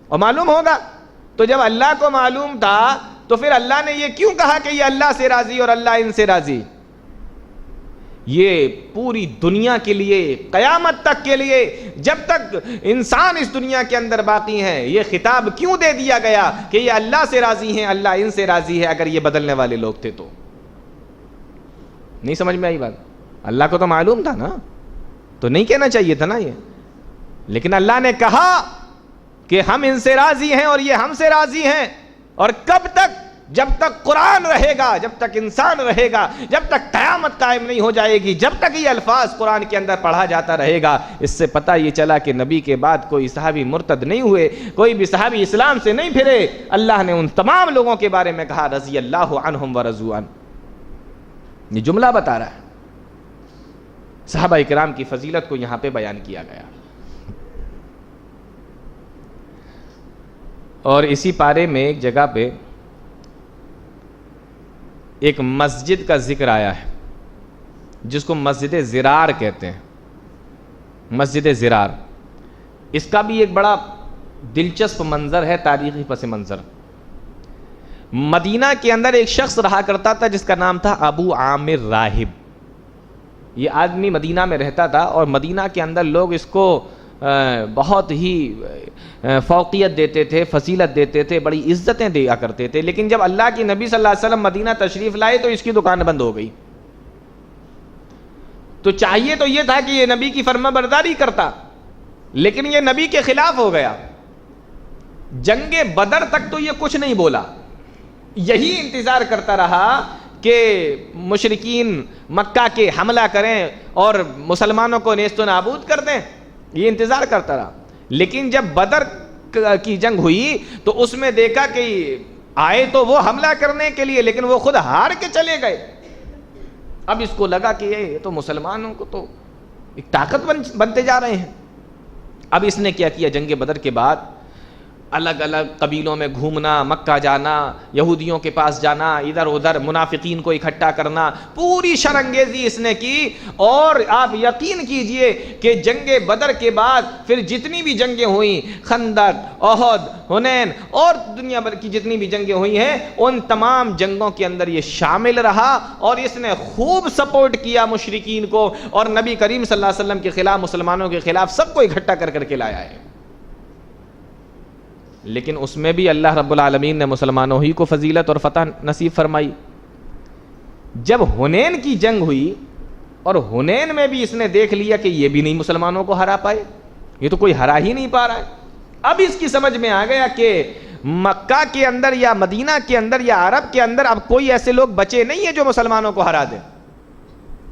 اور معلوم ہوگا. تو جب اللہ کو معلوم تھا تو پھر اللہ نے یہ کیوں کہا کہ یہ اللہ سے راضی اور اللہ ان سے راضی؟ یہ پوری دنیا کے لیے, قیامت تک کے لیے, جب تک انسان اس دنیا کے اندر باقی ہیں, یہ خطاب کیوں دے دیا گیا کہ یہ اللہ سے راضی ہیں, اللہ ان سے راضی ہے. اگر یہ بدلنے والے لوگ تھے تو نہیں سمجھ میں آئی بات. اللہ کو تو معلوم تھا نا, تو نہیں کہنا چاہیے تھا نا یہ. لیکن اللہ نے کہا کہ ہم ان سے راضی ہیں اور یہ ہم سے راضی ہیں. اور کب تک؟ جب تک قرآن رہے گا, جب تک انسان رہے گا, جب تک قیامت قائم نہیں ہو جائے گی, جب تک یہ الفاظ قرآن کے اندر پڑھا جاتا رہے گا. اس سے پتہ یہ چلا کہ نبی کے بعد کوئی صحابی مرتد نہیں ہوئے, کوئی بھی صحابی اسلام سے نہیں پھرے. اللہ نے ان تمام لوگوں کے بارے میں کہا رضی اللہ عنہم ورضوا عنہ. یہ جملہ بتا رہا ہے. صحابہ اکرام کی فضیلت کو یہاں پہ بیان کیا گیا. اور اسی پارے میں ایک جگہ پہ ایک مسجد کا ذکر آیا ہے جس کو مسجد زرار کہتے ہیں. مسجد زرار, اس کا بھی ایک بڑا دلچسپ منظر ہے, تاریخی پس منظر. مدینہ کے اندر ایک شخص رہا کرتا تھا جس کا نام تھا ابو عامر راہب. یہ آدمی مدینہ میں رہتا تھا اور مدینہ کے اندر لوگ اس کو بہت ہی فوقیت دیتے تھے, فضیلت دیتے تھے, بڑی عزتیں دیا کرتے تھے. لیکن جب اللہ کی نبی صلی اللہ علیہ وسلم مدینہ تشریف لائے تو اس کی دکان بند ہو گئی. تو چاہیے تو یہ تھا کہ یہ نبی کی فرما برداری کرتا, لیکن یہ نبی کے خلاف ہو گیا. جنگ بدر تک تو یہ کچھ نہیں بولا, یہی انتظار کرتا رہا کہ مشرکین مکہ کے حملہ کریں اور مسلمانوں کو نیست و نابود کر دیں. یہ انتظار کرتا رہا. لیکن جب بدر کی جنگ ہوئی تو اس میں دیکھا کہ آئے تو وہ حملہ کرنے کے لیے, لیکن وہ خود ہار کے چلے گئے. اب اس کو لگا کہ یہ تو مسلمانوں کو تو ایک طاقت بنتے جا رہے ہیں. اب اس نے کیا کیا, جنگ بدر کے بعد الگ الگ قبیلوں میں گھومنا, مکہ جانا, یہودیوں کے پاس جانا, ادھر ادھر منافقین کو اکٹھا کرنا, پوری شرانگیزی اس نے کی. اور آپ یقین کیجئے کہ جنگ بدر کے بعد پھر جتنی بھی جنگیں ہوئیں, خندق, احد, حنین اور دنیا بھر کی جتنی بھی جنگیں ہوئی ہیں, ان تمام جنگوں کے اندر یہ شامل رہا اور اس نے خوب سپورٹ کیا مشرکین کو, اور نبی کریم صلی اللہ علیہ وسلم کے خلاف, مسلمانوں کے خلاف سب کو اکٹھا کر کر کے لایا ہے. لیکن اس میں بھی اللہ رب العالمین نے مسلمانوں ہی کو فضیلت اور فتح نصیب فرمائی. جب حنین کی جنگ ہوئی اور حنین میں بھی اس نے دیکھ لیا کہ یہ بھی نہیں مسلمانوں کو ہرا پائے, یہ تو کوئی ہرا ہی نہیں پا رہا ہے. اب اس کی سمجھ میں آ گیا کہ مکہ کے اندر یا مدینہ کے اندر یا عرب کے اندر اب کوئی ایسے لوگ بچے نہیں ہیں جو مسلمانوں کو ہرا دیں,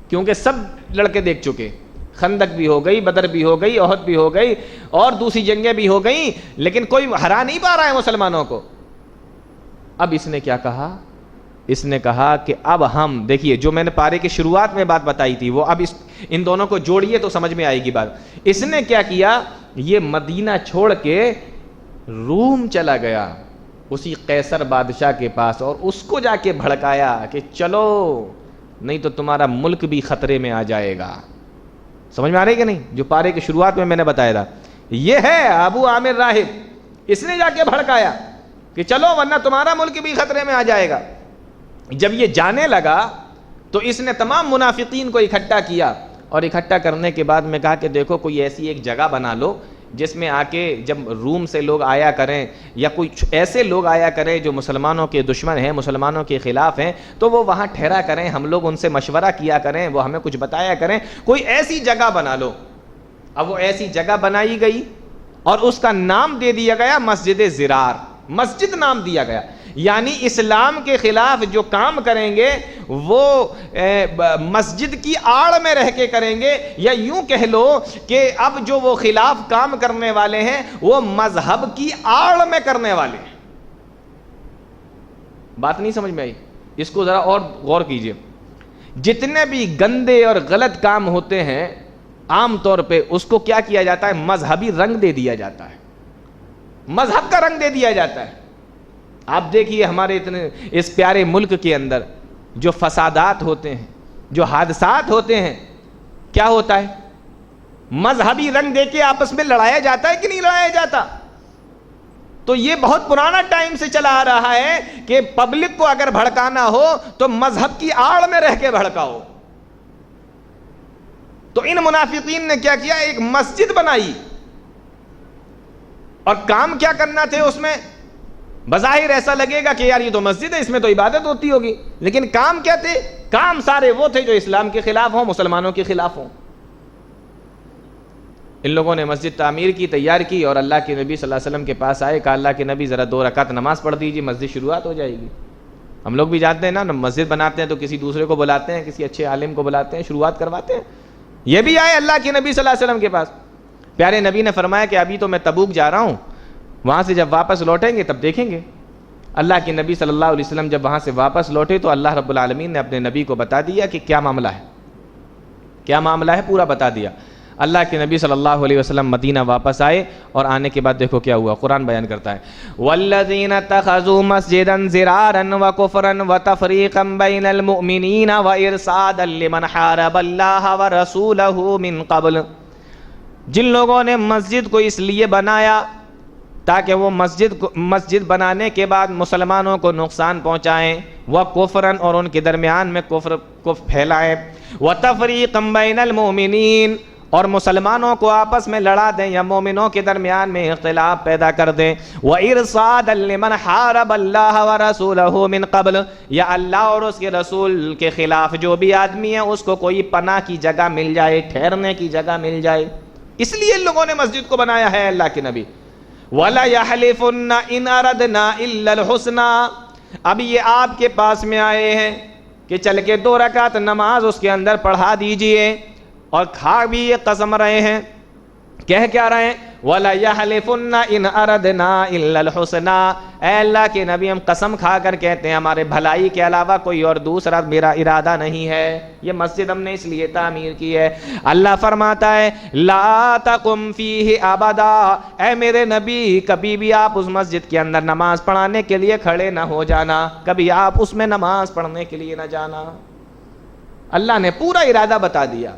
کیونکہ سب لڑکے دیکھ چکے. خندق بھی ہو گئی, بدر بھی ہو گئی, احد بھی ہو گئی اور دوسری جنگیں بھی ہو گئیں, لیکن کوئی ہرا نہیں پا رہا ہے مسلمانوں کو. اب اس نے کیا کہا, اس نے کہا کہ اب ہم دیکھیے جو میں نے پارے کی شروعات میں بات بتائی تھی وہ اب ان دونوں کو جوڑیے تو سمجھ میں آئے گی بات. اس نے کیا کیا, یہ مدینہ چھوڑ کے روم چلا گیا اسی قیصر بادشاہ کے پاس, اور اس کو جا کے بھڑکایا کہ چلو نہیں تو تمہارا ملک بھی خطرے میں آ جائے گا. سمجھ میں آ رہی کہ نہیں؟ جو پارے کی شروعات میں نے بتایا تھا یہ ہے ابو عامر راہب. اس نے جا کے بھڑکایا کہ چلو ورنہ تمہارا ملک بھی خطرے میں آ جائے گا. جب یہ جانے لگا تو اس نے تمام منافقین کو اکٹھا کیا, اور اکٹھا کرنے کے بعد میں کہا کہ دیکھو کوئی ایسی ایک جگہ بنا لو جس میں آ کے جب روم سے لوگ آیا کریں یا کوئی ایسے لوگ آیا کریں جو مسلمانوں کے دشمن ہیں، مسلمانوں کے خلاف ہیں، تو وہ وہاں ٹھہرا کریں، ہم لوگ ان سے مشورہ کیا کریں، وہ ہمیں کچھ بتایا کریں، کوئی ایسی جگہ بنا لو۔ اب وہ ایسی جگہ بنائی گئی اور اس کا نام دے دیا گیا مسجد زرار، مسجد نام دیا گیا، یعنی اسلام کے خلاف جو کام کریں گے وہ مسجد کی آڑ میں رہ کے کریں گے، یا یوں کہہ لو کہ اب جو وہ خلاف کام کرنے والے ہیں وہ مذہب کی آڑ میں کرنے والے ہیں۔ بات نہیں سمجھ میں آئی؟ اس کو ذرا اور غور کیجئے۔ جتنے بھی گندے اور غلط کام ہوتے ہیں عام طور پہ اس کو کیا کیا جاتا ہے؟ مذہبی رنگ دے دیا جاتا ہے، مذہب کا رنگ دے دیا جاتا ہے۔ آپ دیکھیے ہمارے اتنے اس پیارے ملک کے اندر جو فسادات ہوتے ہیں، جو حادثات ہوتے ہیں، کیا ہوتا ہے؟ مذہبی رنگ دے کے آپس میں لڑایا جاتا ہے کہ نہیں لڑایا جاتا؟ تو یہ بہت پرانا ٹائم سے چلا آ رہا ہے کہ پبلک کو اگر بھڑکانا ہو تو مذہب کی آڑ میں رہ کے بھڑکاؤ۔ تو ان منافقین نے کیا کیا؟ ایک مسجد بنائی، اور کام کیا کرنا تھے اس میں؟ بظاہر ایسا لگے گا کہ یار یہ تو مسجد ہے، اس میں تو عبادت ہوتی ہوگی، لیکن کام کیا تھے؟ کام سارے وہ تھے جو اسلام کے خلاف ہوں، مسلمانوں کے خلاف ہوں۔ ان لوگوں نے مسجد تعمیر کی، تیار کی، اور اللہ کے نبی صلی اللہ علیہ وسلم کے پاس آئے، کہا اللہ کے نبی ذرا 2 رکعت نماز پڑھ دیجیے، مسجد شروعات ہو جائے گی۔ ہم لوگ بھی جانتے ہیں نا، مسجد بناتے ہیں تو کسی دوسرے کو بلاتے ہیں، کسی اچھے عالم کو بلاتے ہیں، شروعات کرواتے ہیں۔ یہ بھی آئے اللہ کے نبی صلی اللہ علیہ وسلم کے پاس، پیارے نبی نے فرمایا کہ ابھی تو میں تبوک جا رہا ہوں، وہاں سے جب واپس لوٹیں گے تب دیکھیں گے۔ اللہ کے نبی صلی اللہ علیہ وسلم جب وہاں سے واپس لوٹے تو اللہ رب العالمین نے اپنے نبی کو بتا دیا کہ کیا معاملہ ہے، کیا معاملہ ہے، پورا بتا دیا۔ اللہ کے نبی صلی اللہ علیہ وسلم مدینہ واپس آئے، اور آنے کے بعد دیکھو کیا ہوا، قرآن بیان کرتا ہے وَالَّذِينَ اتَّخَذُوا مَسْجِدًا ضِرَارًا وَكُفْرًا وَتَفْرِيقًا بَيْنَ الْمُؤْمِنِينَ وَإِرْصَادًا لِمَنْ حَارَبَ اللَّهَ وَرَسُولَهُ مِنْ قَبْلُ، جن لوگوں نے مسجد کو اس لیے بنایا تاکہ وہ مسجد بنانے کے بعد مسلمانوں کو نقصان پہنچائیں، وَكُفْرًا، اور ان کے درمیان میں کفر کو پھیلائیں، وَتَفْرِيقًا بَيْنَ الْمُؤْمِنِينَ، اور مسلمانوں کو آپس میں لڑا دیں یا مومنوں کے درمیان میں اختلاف پیدا کر دیں، وَإِرْصَادًا لِمَنْ حَارَبَ اللَّهَ وَرَسُولَهُ مِنْ قَبْلُ، یا اللہ اور اس کے رسول کے خلاف جو بھی آدمی ہے اس کو کوئی پناہ کی جگہ مل جائے، ٹھہرنے کی جگہ مل جائے۔ اس لیے ان لوگوں نے مسجد کو بنایا ہے اللہ کے نبی۔ وَلَا يَحْلِفُنَّ إِنْ أَرَدْنَا إِلَّا الْحُسْنَى، اب یہ آپ کے پاس میں آئے ہیں کہ چل کے 2 رکعت نماز اس کے اندر پڑھا دیجئے، اور کھا بھی یہ قسم رہے ہیں، کہہ کیا رہے ہیں؟ وَلَا يَحْلِفُنَّ إِنْ أَرَدْنَا إِلَّا الْحُسْنَى، اے اللہ کے نبی ہم قسم کھا کر کہتے ہیں ہمارے بھلائی کے علاوہ کوئی اور دوسرا میرا ارادہ نہیں ہے، یہ مسجد ہم نے اس لیے تعمیر کی ہے۔ اللہ فرماتا ہے لَا تَقُمْ فِيهِ أَبَدًا، اے میرے نبی کبھی بھی آپ اس مسجد کے اندر نماز پڑھانے کے لیے کھڑے نہ ہو جانا، کبھی آپ اس میں نماز پڑھنے کے لیے نہ جانا۔ اللہ نے پورا ارادہ بتا دیا۔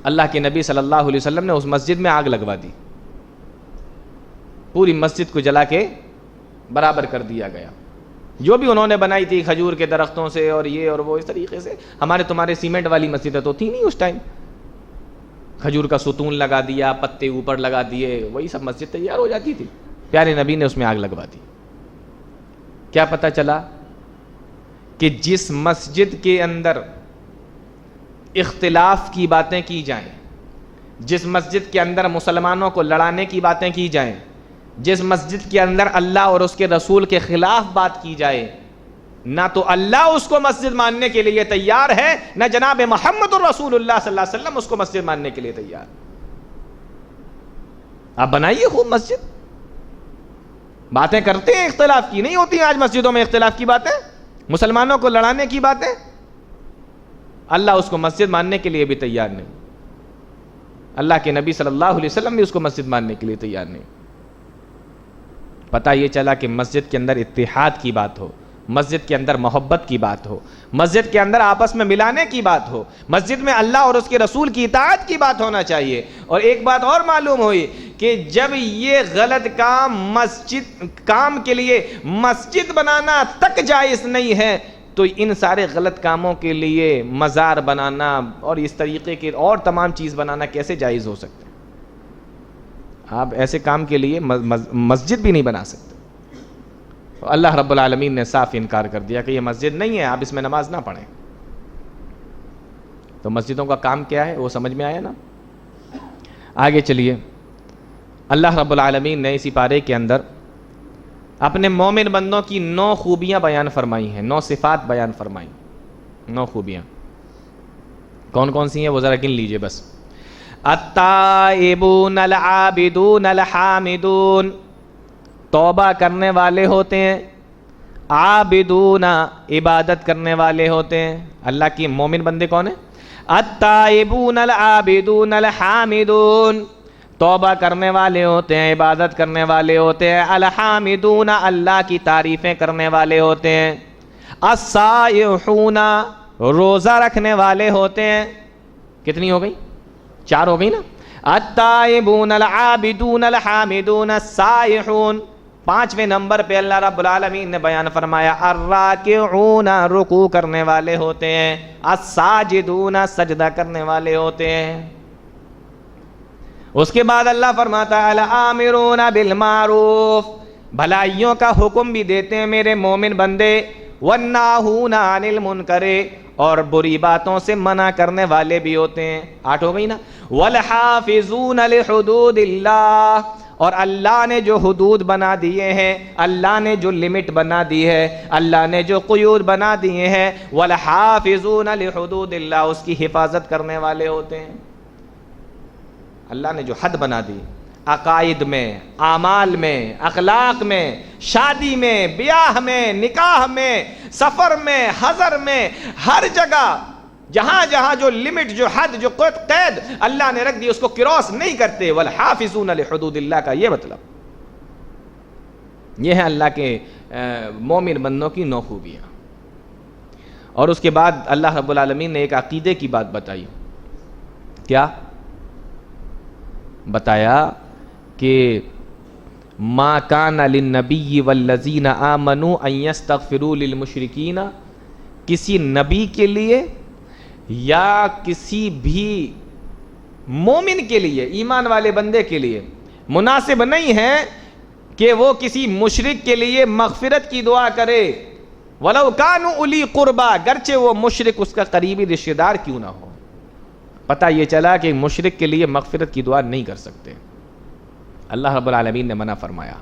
اللہ کے نبی صلی اللہ علیہ وسلم نے اس مسجد میں آگ لگوا دی، پوری مسجد کو جلا کے برابر کر دیا گیا۔ جو بھی انہوں نے بنائی تھی کھجور کے درختوں سے اور یہ اور وہ اس طریقے سے، ہمارے تمہارے سیمنٹ والی مسجدیں تو تھی نہیں اس ٹائم، کھجور کا ستون لگا دیا، پتے اوپر لگا دیے، وہی سب مسجد تیار ہو جاتی تھی۔ پیارے نبی نے اس میں آگ لگوا دی۔ کیا پتہ چلا کہ جس مسجد کے اندر اختلاف کی باتیں کی جائیں، جس مسجد کے اندر مسلمانوں کو لڑانے کی باتیں کی جائیں، جس مسجد کے اندر اللہ اور اس کے رسول کے خلاف بات کی جائے، نہ تو اللہ اس کو مسجد ماننے کے لیے تیار ہے، نہ جناب محمد الرسول اللہ صلی اللہ علیہ وسلم اس کو مسجد ماننے کے لیے تیار۔ آپ بنائیے خوب مسجد، باتیں کرتے ہیں اختلاف کی، نہیں ہوتی آج مسجدوں میں اختلاف کی باتیں، مسلمانوں کو لڑانے کی باتیں، اللہ اس کو مسجد ماننے کے لیے بھی تیار نہیں، اللہ کے نبی صلی اللہ علیہ وسلم بھی اس کو مسجد ماننے کے لیے تیار نہیں۔ پتہ یہ چلا کہ مسجد کے اندر اتحاد کی بات ہو، مسجد کے اندر محبت کی بات ہو، مسجد کے اندر آپس میں ملانے کی بات ہو، مسجد میں اللہ اور اس کے رسول کی اطاعت کی بات ہونا چاہیے۔ اور ایک بات اور معلوم ہوئی کہ جب یہ غلط کام کے لیے مسجد بنانا تک جائز نہیں ہے تو ان سارے غلط کاموں کے لیے مزار بنانا اور اس طریقے کے اور تمام چیز بنانا کیسے جائز ہو سکتے ہیں؟ آپ ایسے کام کے لیے مسجد بھی نہیں بنا سکتے. اللہ رب العالمین نے صاف انکار کر دیا کہ یہ مسجد نہیں ہے, آپ اس میں نماز نہ پڑھیں. تو مسجدوں کا کام کیا ہے وہ سمجھ میں آیا نا. آگے چلیے, اللہ رب العالمین نے اسی پارے کے اندر اپنے مومن بندوں کی 9 خوبیاں بیان فرمائی ہیں, 9 صفات بیان فرمائی, 9 خوبیاں. کون کون سی ہیں وہ ذرا گن لیجئے بس. التائبون العابدون الحامدون, توبہ کرنے والے ہوتے ہیں. عابدون, عبادت کرنے والے ہوتے ہیں. اللہ کی مومن بندے کون ہیں؟ التائبون العابدون الحامدون, توبہ کرنے والے ہوتے ہیں, عبادت کرنے والے ہوتے ہیں. الحامدون, اللہ کی تعریفیں کرنے والے ہوتے ہیں. الصائحون, روزہ رکھنے والے ہوتے ہیں. کتنی ہو گئی؟ 4 ہو گئی نا. التائبون العابدون الحامدون الصائحون. 5ویں نمبر پہ اللہ رب العالمین نے بیان فرمایا الراکعون, رکوع کرنے والے ہوتے ہیں. الساجدون, سجدہ کرنے والے ہوتے ہیں. اس کے بعد اللہ فرماتا ہے الآمرون بالمعروف, بھلائیوں کا حکم بھی دیتے ہیں میرے مومن بندے. والناہون عن المنکر, اور بری باتوں سے منع کرنے والے بھی ہوتے ہیں. 8 ہو گئی نا. والحافظون لحدود اللہ, اور اللہ نے جو حدود بنا دیے ہیں, اللہ نے جو لمٹ بنا دی ہے, اللہ نے جو قیود بنا دیے ہیں, والحافظون لحدود اللہ, اس کی حفاظت کرنے والے ہوتے ہیں. اللہ نے جو حد بنا دی عقائد میں, اعمال میں, اخلاق میں, شادی میں, بیاہ میں, نکاح میں, سفر میں, حضر میں, ہر جگہ جہاں جہاں جو لمٹ, جو حد, جو قید اللہ نے رکھ دی اس کو کراس نہیں کرتے. والحافظون لحدود اللہ کا یہ مطلب, یہ ہے اللہ کے مومن بندوں کی 9 خوبیاں. اور اس کے بعد اللہ رب العالمین نے ایک عقیدے کی بات بتائی. کیا بتایا؟ کہ ما کان للنبی والذین آمنوا ان یستغفروا للمشرکین, کسی نبی کے لیے یا کسی بھی مومن کے لیے, ایمان والے بندے کے لیے مناسب نہیں ہے کہ وہ کسی مشرک کے لیے مغفرت کی دعا کرے. ولو کانوا اولی قربا, گرچہ وہ مشرک اس کا قریبی رشتہ دار کیوں نہ ہو. پتہ یہ چلا کہ مشرک کے لیے مغفرت کی دعا نہیں کر سکتے. اللہ رب العالمین نے منع فرمایا.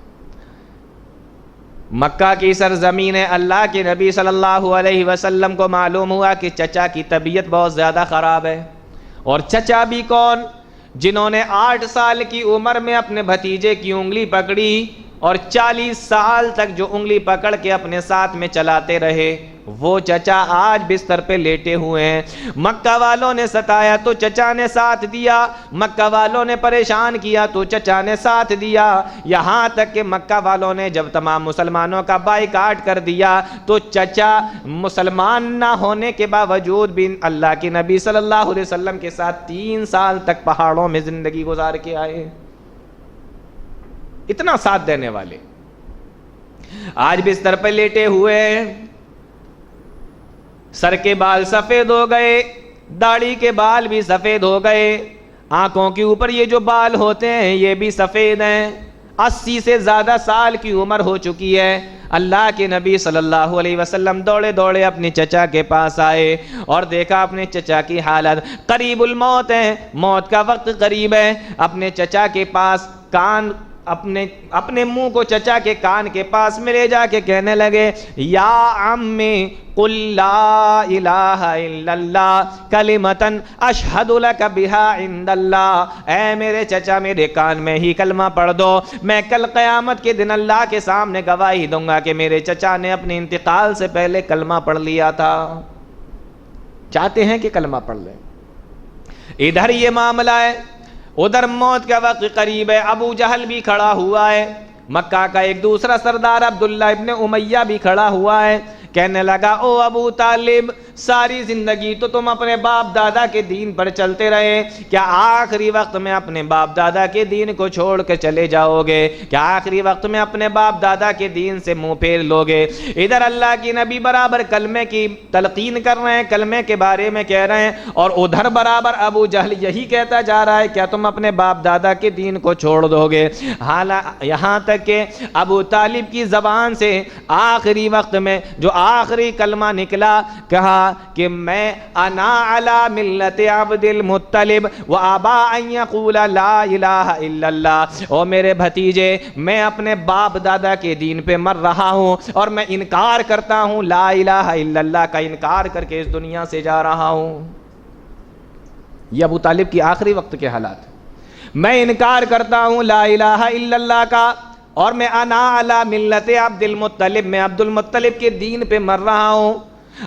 مکہ کی سرزمین اللہ کے نبی صلی اللہ علیہ وسلم کو معلوم ہوا کہ چچا کی طبیعت بہت زیادہ خراب ہے. اور چچا بھی کون؟ جنہوں نے 8 سال کی عمر میں اپنے بھتیجے کی انگلی پکڑی اور 40 سال تک جو انگلی پکڑ کے اپنے ساتھ میں چلاتے رہے, وہ چچا آج بستر پہ لیٹے ہوئے ہیں. مکہ والوں نے ستایا تو چچا نے ساتھ دیا, مکہ والوں نے پریشان کیا تو چچا نے ساتھ دیا. یہاں تک کہ مکہ والوں نے جب تمام مسلمانوں کا بائیکاٹ کر دیا تو چچا مسلمان نہ ہونے کے باوجود بھی اللہ کے نبی صلی اللہ علیہ وسلم کے ساتھ 3 سال تک پہاڑوں میں زندگی گزار کے آئے. اتنا ساتھ دینے والے آج بستر پہ لیٹے ہوئے, سر کے بال سفید ہو گئے, داڑھی کے بال بھی سفید ہو گئے, آنکھوں کے اوپر یہ جو بال ہوتے ہیں یہ بھی سفید ہیں. 80 سے زیادہ سال کی عمر ہو چکی ہے. اللہ کے نبی صلی اللہ علیہ وسلم دوڑے دوڑے اپنے چچا کے پاس آئے اور دیکھا اپنے چچا کی حالت قریب الموت ہے, موت کا وقت قریب ہے. اپنے چچا کے پاس کان اپنے منہ کو چچا کے کان کے پاس میں لے جا کے کہنے لگے یا عمی قل لا الہ الا اللہ کلمتن اشہد لک بہا عند اللہ. اے میرے چچا میرے کان میں ہی کلمہ پڑھ دو, میں کل قیامت کے دن اللہ کے سامنے گواہی دوں گا کہ میرے چچا نے اپنے انتقال سے پہلے کلمہ پڑھ لیا تھا. چاہتے ہیں کہ کلمہ پڑھ لیں. ادھر یہ معاملہ ہے, ادھر موت کا وقت قریب ہے. ابو جہل بھی کھڑا ہوا ہے, مکہ کا ایک دوسرا سردار عبداللہ ابن امیہ بھی کھڑا ہوا ہے. کہنے لگا او ابو طالب ساری زندگی تو تم اپنے باپ دادا کے دین پر چلتے رہے، کیا آخری وقت میں اپنے باپ دادا کے دین کو چھوڑ کر چلے جاؤ گے؟ کیا آخری وقت میں اپنے باپ دادا کے دین سے منہ پھیر لو گے؟ ادھر اللہ کی نبی برابر کلمے کی تلقین کر رہے ہیں، کلمے کے بارے میں کہہ رہے ہیں، اور ادھر برابر ابو جہل یہی کہتا جا رہا ہے، کیا تم اپنے باپ دادا کے دین کو چھوڑ دو گے؟ یہاں تک کہ ابو طالب کی زبان سے آخری وقت میں جو آخری کلمہ نکلا، کہا کہ میں انا علی ملت عبد المطلب وابا ان یقول لا الہ الا اللہ، او میرے بھتیجے میں اپنے باپ دادا کے دین پہ مر رہا ہوں اور میں انکار کرتا ہوں، لا الہ الا اللہ کا انکار کر کے اس دنیا سے جا رہا ہوں۔ یہ ابو طالب کی آخری وقت کے حالات، میں انکار کرتا ہوں لا الہ الا اللہ کا، اور میں انا علی ملت عبد المطلب، میں عبد المطلب کے دین پہ مر رہا ہوں۔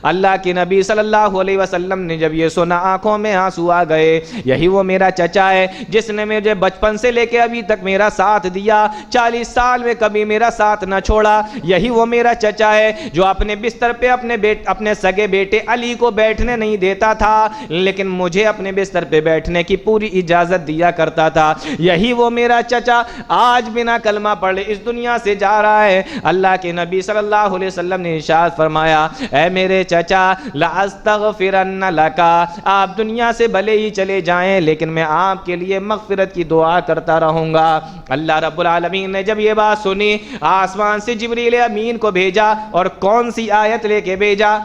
اللہ کے نبی صلی اللہ علیہ وسلم نے جب یہ سنا آنکھوں میں آنسو آ گئے۔ یہی وہ میرا چچا ہے جس نے مجھے بچپن سے لے کے ابھی تک میرا ساتھ دیا، 40 سال میں کبھی میرا ساتھ نہ چھوڑا۔ یہی وہ میرا چچا ہے جو اپنے بستر پہ اپنے سگے بیٹے علی کو بیٹھنے نہیں دیتا تھا، لیکن مجھے اپنے بستر پہ بیٹھنے کی پوری اجازت دیا کرتا تھا۔ یہی وہ میرا چچا آج بنا کلمہ پڑھے اس دنیا سے جا رہا ہے۔ اللہ کے نبی صلی اللہ علیہ وسلم نے ارشاد فرمایا، اے میرے چچا لَأَسْتَغْفِرَنَّ لَكَ، آپ دنیا سے بھلے ہی چلے جائیں لیکن میں آپ کے لیے مغفرت کی دعا کرتا رہوں گا۔ اللہ رب العالمین نے جب یہ بات سنی، آسمان سے جبریل امین کو بھیجا، اور کون سی آیت لے کے بھیجا؟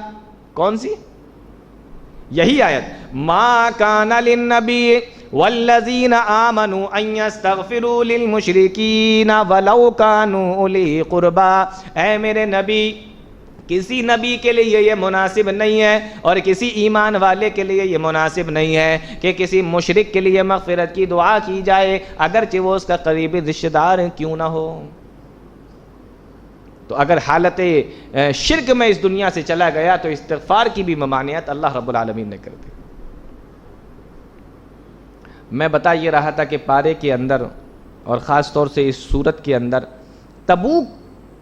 کون سی؟ یہی آیت، مَا كَانَ لِلنَّبِيِّ وَالَّذِينَ آمَنُوا أَن يَسْتَغْفِرُوا لِلْمُشْرِكِينَ وَلَوْ كَانُوا أُولِي قُرْبَىٰ، اے میرے نبی، کسی نبی کے لیے یہ مناسب نہیں ہے اور کسی ایمان والے کے لیے یہ مناسب نہیں ہے کہ کسی مشرک کے لیے مغفرت کی دعا کی جائے، اگرچہ وہ اس کا قریبی رشتہ دار کیوں نہ ہو۔ تو اگر حالت شرک میں اس دنیا سے چلا گیا تو استغفار کی بھی ممانعت اللہ رب العالمین نے کر دی۔ میں بتا یہ رہا تھا کہ پارے کے اندر اور خاص طور سے اس سورت کے اندر تبوک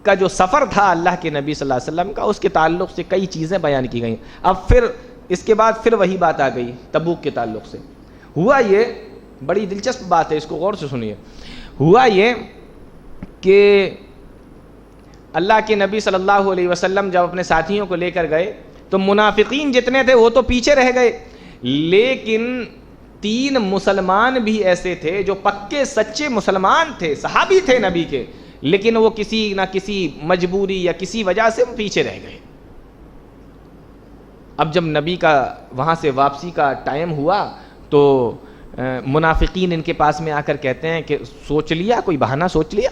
کا جو سفر تھا اللہ کے نبی صلی اللہ علیہ وسلم کا، اس کے تعلق سے کئی چیزیں بیان کی گئیں۔ اب پھر اس کے بعد پھر وہی بات آ گئی تبوک کے تعلق سے۔ ہوا یہ، بڑی دلچسپ بات ہے، اس کو غور سے سنیے۔ ہوا یہ کہ اللہ کے نبی صلی اللہ علیہ وسلم جب اپنے ساتھیوں کو لے کر گئے تو منافقین جتنے تھے وہ تو پیچھے رہ گئے، لیکن 3 مسلمان بھی ایسے تھے جو پکے سچے مسلمان تھے، صحابی تھے نبی کے، لیکن وہ کسی نہ کسی مجبوری یا کسی وجہ سے وہ پیچھے رہ گئے۔ اب جب نبی کا وہاں سے واپسی کا ٹائم ہوا تو منافقین ان کے پاس میں آ کر کہتے ہیں کہ سوچ لیا، کوئی بہانہ سوچ لیا،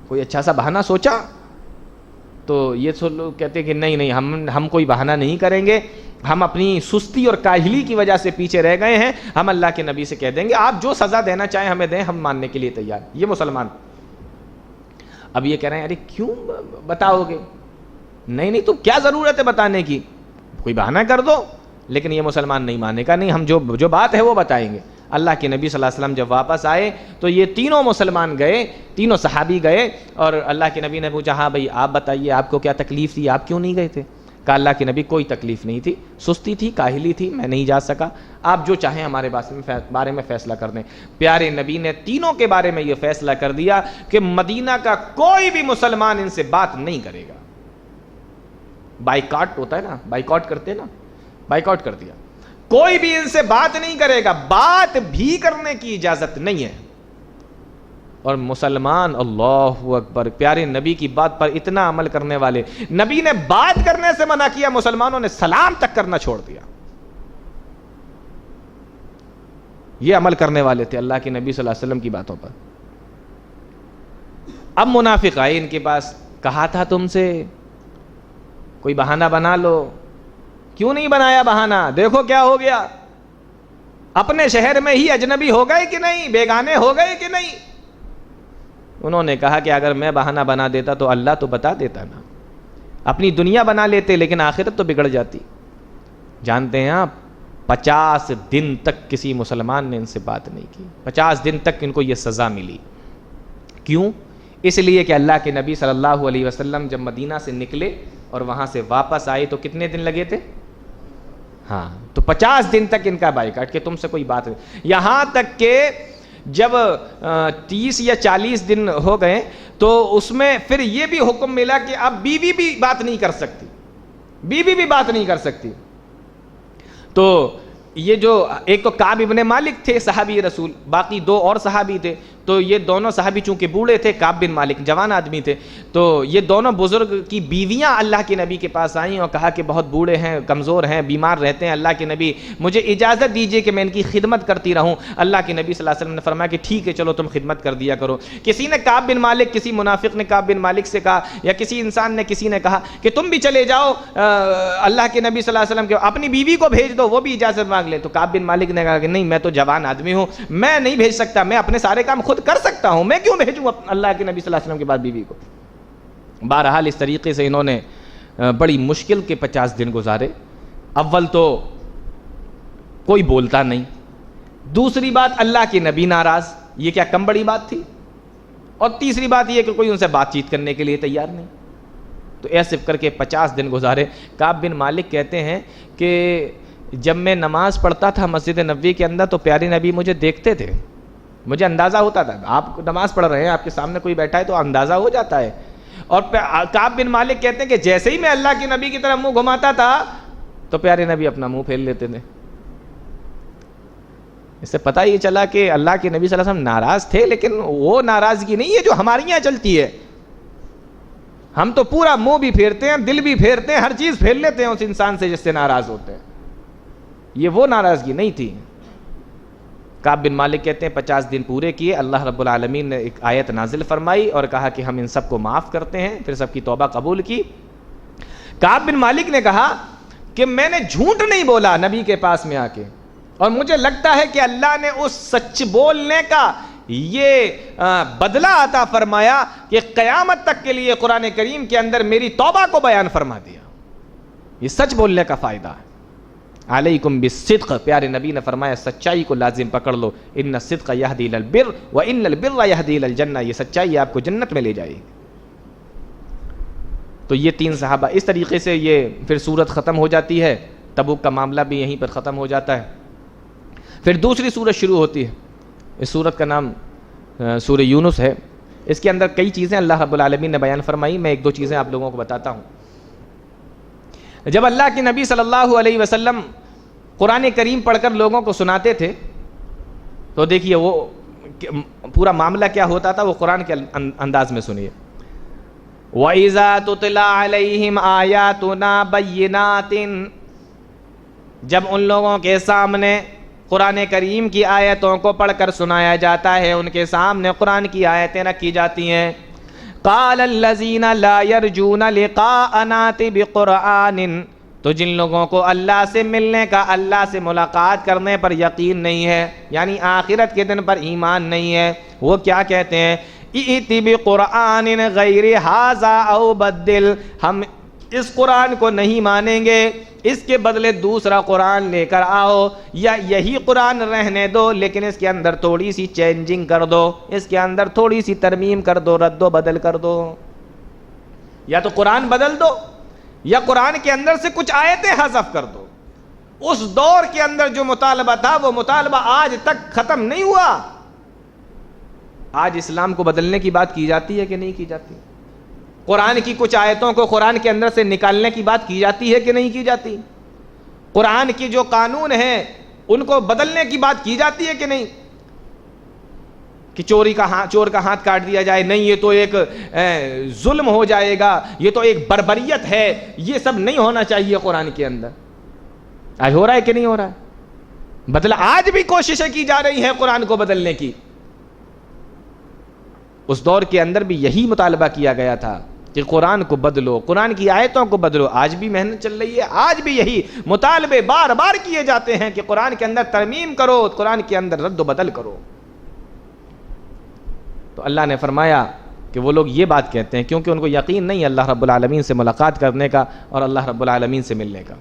کوئی اچھا سا بہانہ سوچا؟ تو یہ لوگ کہتے ہیں کہ نہیں ہم کوئی بہانہ نہیں کریں گے، ہم اپنی سستی اور کاہلی کی وجہ سے پیچھے رہ گئے ہیں، ہم اللہ کے نبی سے کہہ دیں گے آپ جو سزا دینا چاہیں ہمیں دیں، ہم ماننے کے لیے تیار۔ یہ مسلمان اب یہ کہہ رہے ہیں ارے کیوں بتاؤ گے؟ نہیں تو کیا ضرورت ہے بتانے کی، کوئی بہانہ کر دو۔ لیکن یہ مسلمان نہیں مانے گا، نہیں ہم جو بات ہے وہ بتائیں گے۔ اللہ کے نبی صلی اللہ علیہ وسلم جب واپس آئے تو یہ تینوں مسلمان گئے، تینوں صحابی گئے، اور اللہ کے نبی نے پوچھا ہاں بھائی آپ بتائیے آپ کو کیا تکلیف تھی، آپ کیوں نہیں گئے تھے؟ کہا اللہ کے نبی کوئی تکلیف نہیں تھی، سستی تھی، کاہلی تھی، میں نہیں جا سکا، آپ جو چاہیں ہمارے بارے میں فیصلہ کر دیں۔ پیارے نبی نے تینوں کے بارے میں یہ فیصلہ کر دیا کہ مدینہ کا کوئی بھی مسلمان ان سے بات نہیں کرے گا۔ بائیکاٹ ہوتا ہے نا، بائیکاٹ کرتے ہیں نا، بائیکاٹ کر دیا، کوئی بھی ان سے بات نہیں کرے گا، بات بھی کرنے کی اجازت نہیں ہے۔ اور مسلمان اللہ اکبر، پیارے نبی کی بات پر اتنا عمل کرنے والے، نبی نے بات کرنے سے منع کیا، مسلمانوں نے سلام تک کرنا چھوڑ دیا۔ یہ عمل کرنے والے تھے اللہ کے نبی صلی اللہ علیہ وسلم کی باتوں پر۔ اب منافق آئے ان کے پاس، کہا تھا تم سے کوئی بہانہ بنا لو، کیوں نہیں بنایا بہانہ؟ دیکھو کیا ہو گیا، اپنے شہر میں ہی اجنبی ہو گئے کہ نہیں، بیگانے ہو گئے کہ نہیں؟ انہوں نے کہا کہ اگر میں بہانہ بنا دیتا تو اللہ تو بتا دیتا نا، اپنی دنیا بنا لیتے لیکن آخرت تو بگڑ جاتی۔ جانتے ہیں آپ 50 دن تک کسی مسلمان نے ان سے بات نہیں کی، 50 دن تک ان کو یہ سزا ملی۔ کیوں؟ اس لیے کہ اللہ کے نبی صلی اللہ علیہ وسلم جب مدینہ سے نکلے اور وہاں سے واپس آئے تو کتنے دن لگے تھے؟ ہاں، تو 50 دن تک ان کا بائیکاٹ کہ تم سے کوئی بات نہیں. یہاں تک کہ جب 30 یا 40 دن ہو گئے تو اس میں پھر یہ بھی حکم ملا کہ اب بیوی بھی بات نہیں کر سکتی، بیوی بھی بات نہیں کر سکتی. تو یہ جو ایک تو کعب ابن مالک تھے صحابی رسول، باقی 2 اور صحابی تھے. تو یہ دونوں صحابی چونکہ بوڑھے تھے، کعب بن مالک جوان آدمی تھے، تو یہ دونوں بزرگ کی بیویاں اللہ کے نبی کے پاس آئیں اور کہا کہ بہت بوڑھے ہیں، کمزور ہیں، بیمار رہتے ہیں، اللہ کے نبی مجھے اجازت دیجئے کہ میں ان کی خدمت کرتی رہوں. اللہ کے نبی صلی اللہ علیہ وسلم نے فرمایا کہ ٹھیک ہے چلو تم خدمت کر دیا کرو. کسی نے کعب بن مالک، کسی منافق نے کعب بن مالک سے کہا، یا کسی انسان نے کسی نے کہا کہ تم بھی چلے جاؤ اللہ کے نبی صلی اللہ علیہ وسلم کے اپنی بیوی کو بھیج دو، وہ بھی اجازت مانگ لے. تو کعب بن مالک نے کہا کہ نہیں، میں تو جوان آدمی ہوں، میں نہیں بھیج سکتا، میں اپنے سارے کام خود کر سکتا ہوں، میں کیوں بھیجوں اللہ کے نبی صلی اللہ علیہ وسلم کے بعد بیوی کو. بہرحال اس طریقے سے انہوں نے بڑی مشکل کے 50 دن گزارے. اول تو کوئی بولتا نہیں، دوسری بات اللہ کے نبی ناراض، یہ کیا کم بڑی بات تھی، اور تیسری بات یہ کہ کوئی ان سے بات چیت کرنے کے لیے تیار نہیں. تو ایسے کر کے 50 دن گزارے. کعب بن مالک کہتے ہیں کہ جب میں نماز پڑھتا تھا مسجد نبوی کے اندر تو پیارے نبی مجھے دیکھتے تھے، مجھے اندازہ ہوتا تھا، آپ نماز پڑھ رہے ہیں، آپ کے سامنے کوئی بیٹھا ہے تو اندازہ ہو جاتا ہے. اور کعب بن مالک کہتے ہیں کہ جیسے ہی میں اللہ کے نبی کی طرف منہ گھماتا تھا تو پیارے نبی اپنا منہ پھیر لیتے تھے. اس سے پتہ یہ چلا کہ اللہ کے نبی صلی اللہ علیہ وسلم ناراض تھے، لیکن وہ ناراضگی نہیں ہے جو ہمارے یہاں چلتی ہے. ہم تو پورا منہ بھی پھیرتے ہیں، دل بھی پھیرتے ہیں، ہر چیز پھیر لیتے ہیں اس انسان سے جس سے ناراض ہوتے ہیں. یہ وہ ناراضگی نہیں تھی. کعب بن مالک کہتے ہیں 50 دن پورے کیے، اللہ رب العالمین نے ایک آیت نازل فرمائی اور کہا کہ ہم ان سب کو معاف کرتے ہیں، پھر سب کی توبہ قبول کی. کعب بن مالک نے کہا کہ میں نے جھوٹ نہیں بولا نبی کے پاس میں آ کے، اور مجھے لگتا ہے کہ اللہ نے اس سچ بولنے کا یہ بدلہ عطا فرمایا کہ قیامت تک کے لیے قرآن کریم کے اندر میری توبہ کو بیان فرما دیا. یہ سچ بولنے کا فائدہ ہے. علیکم بالصدق، پیارے نبی نے فرمایا سچائی کو لازم پکڑ لو، ان الصدق یہدی الی البر وان البر یہدی الی الجنہ، یہ سچائی آپ کو جنت میں لے جائے گی. تو یہ 3 صحابہ اس طریقے سے یہ پھر سورت ختم ہو جاتی ہے. تبوک کا معاملہ بھی یہیں پر ختم ہو جاتا ہے. پھر دوسری سورت شروع ہوتی ہے. اس سورت کا نام سورہ یونس ہے. اس کے اندر کئی چیزیں اللہ رب العالمین نے بیان فرمائی. میں 1-2 چیزیں آپ لوگوں کو بتاتا ہوں. جب اللہ کے نبی صلی اللہ علیہ وسلم قرآن کریم پڑھ کر لوگوں کو سناتے تھے تو دیکھیے وہ پورا معاملہ کیا ہوتا تھا، وہ قرآن کے انداز میں سنیے. وَإِذَا تُتْلَى عَلَيْهِمْ آيَاتُنَا بَيِّنَاتٍ، جب ان لوگوں کے سامنے قرآن کریم کی آیتوں کو پڑھ کر سنایا جاتا ہے، ان کے سامنے قرآن کی آیتیں رکھی جاتی ہیں. قال الذین لا یرجون لقاءنا بقرآن، تو جن لوگوں کو اللہ سے ملنے کا، اللہ سے ملاقات کرنے پر یقین نہیں ہے، یعنی آخرت کے دن پر ایمان نہیں ہے، وہ کیا کہتے ہیں، ائت بقرآن غیر ھذا او بدل، ہم اس قرآن کو نہیں مانیں گے، اس کے بدلے دوسرا قرآن لے کر آؤ، یا یہی قرآن رہنے دو لیکن اس کے اندر تھوڑی سی چینجنگ کر دو، اس کے اندر تھوڑی سی ترمیم کر دو، رد و بدل کر دو. یا تو قرآن بدل دو یا قرآن کے اندر سے کچھ آیتیں حذف کر دو. اس دور کے اندر جو مطالبہ تھا وہ مطالبہ آج تک ختم نہیں ہوا. آج اسلام کو بدلنے کی بات کی جاتی ہے کہ نہیں کی جاتی؟ قرآن کی کچھ آیتوں کو قرآن کے اندر سے نکالنے کی بات کی جاتی ہے کہ نہیں کی جاتی؟ قرآن کی جو قانون ہیں ان کو بدلنے کی بات کی جاتی ہے کہ نہیں؟ کہ چور کا ہاتھ کاٹ دیا جائے، نہیں یہ تو ایک ظلم ہو جائے گا، یہ تو ایک بربریت ہے، یہ سب نہیں ہونا چاہیے قرآن کے اندر. آج ہو رہا ہے کہ نہیں ہو رہا ہے؟ بدلا آج بھی کوششیں کی جا رہی ہیں قرآن کو بدلنے کی. اس دور کے اندر بھی یہی مطالبہ کیا گیا تھا کہ قرآن کو بدلو، قرآن کی آیتوں کو بدلو. آج بھی محنت چل رہی ہے، آج بھی یہی مطالبے بار بار کیے جاتے ہیں کہ قرآن کے اندر ترمیم کرو، قرآن کے اندر رد و بدل کرو. تو اللہ نے فرمایا کہ وہ لوگ یہ بات کہتے ہیں کیونکہ ان کو یقین نہیں اللہ رب العالمین سے ملاقات کرنے کا اور اللہ رب العالمین سے ملنے کا.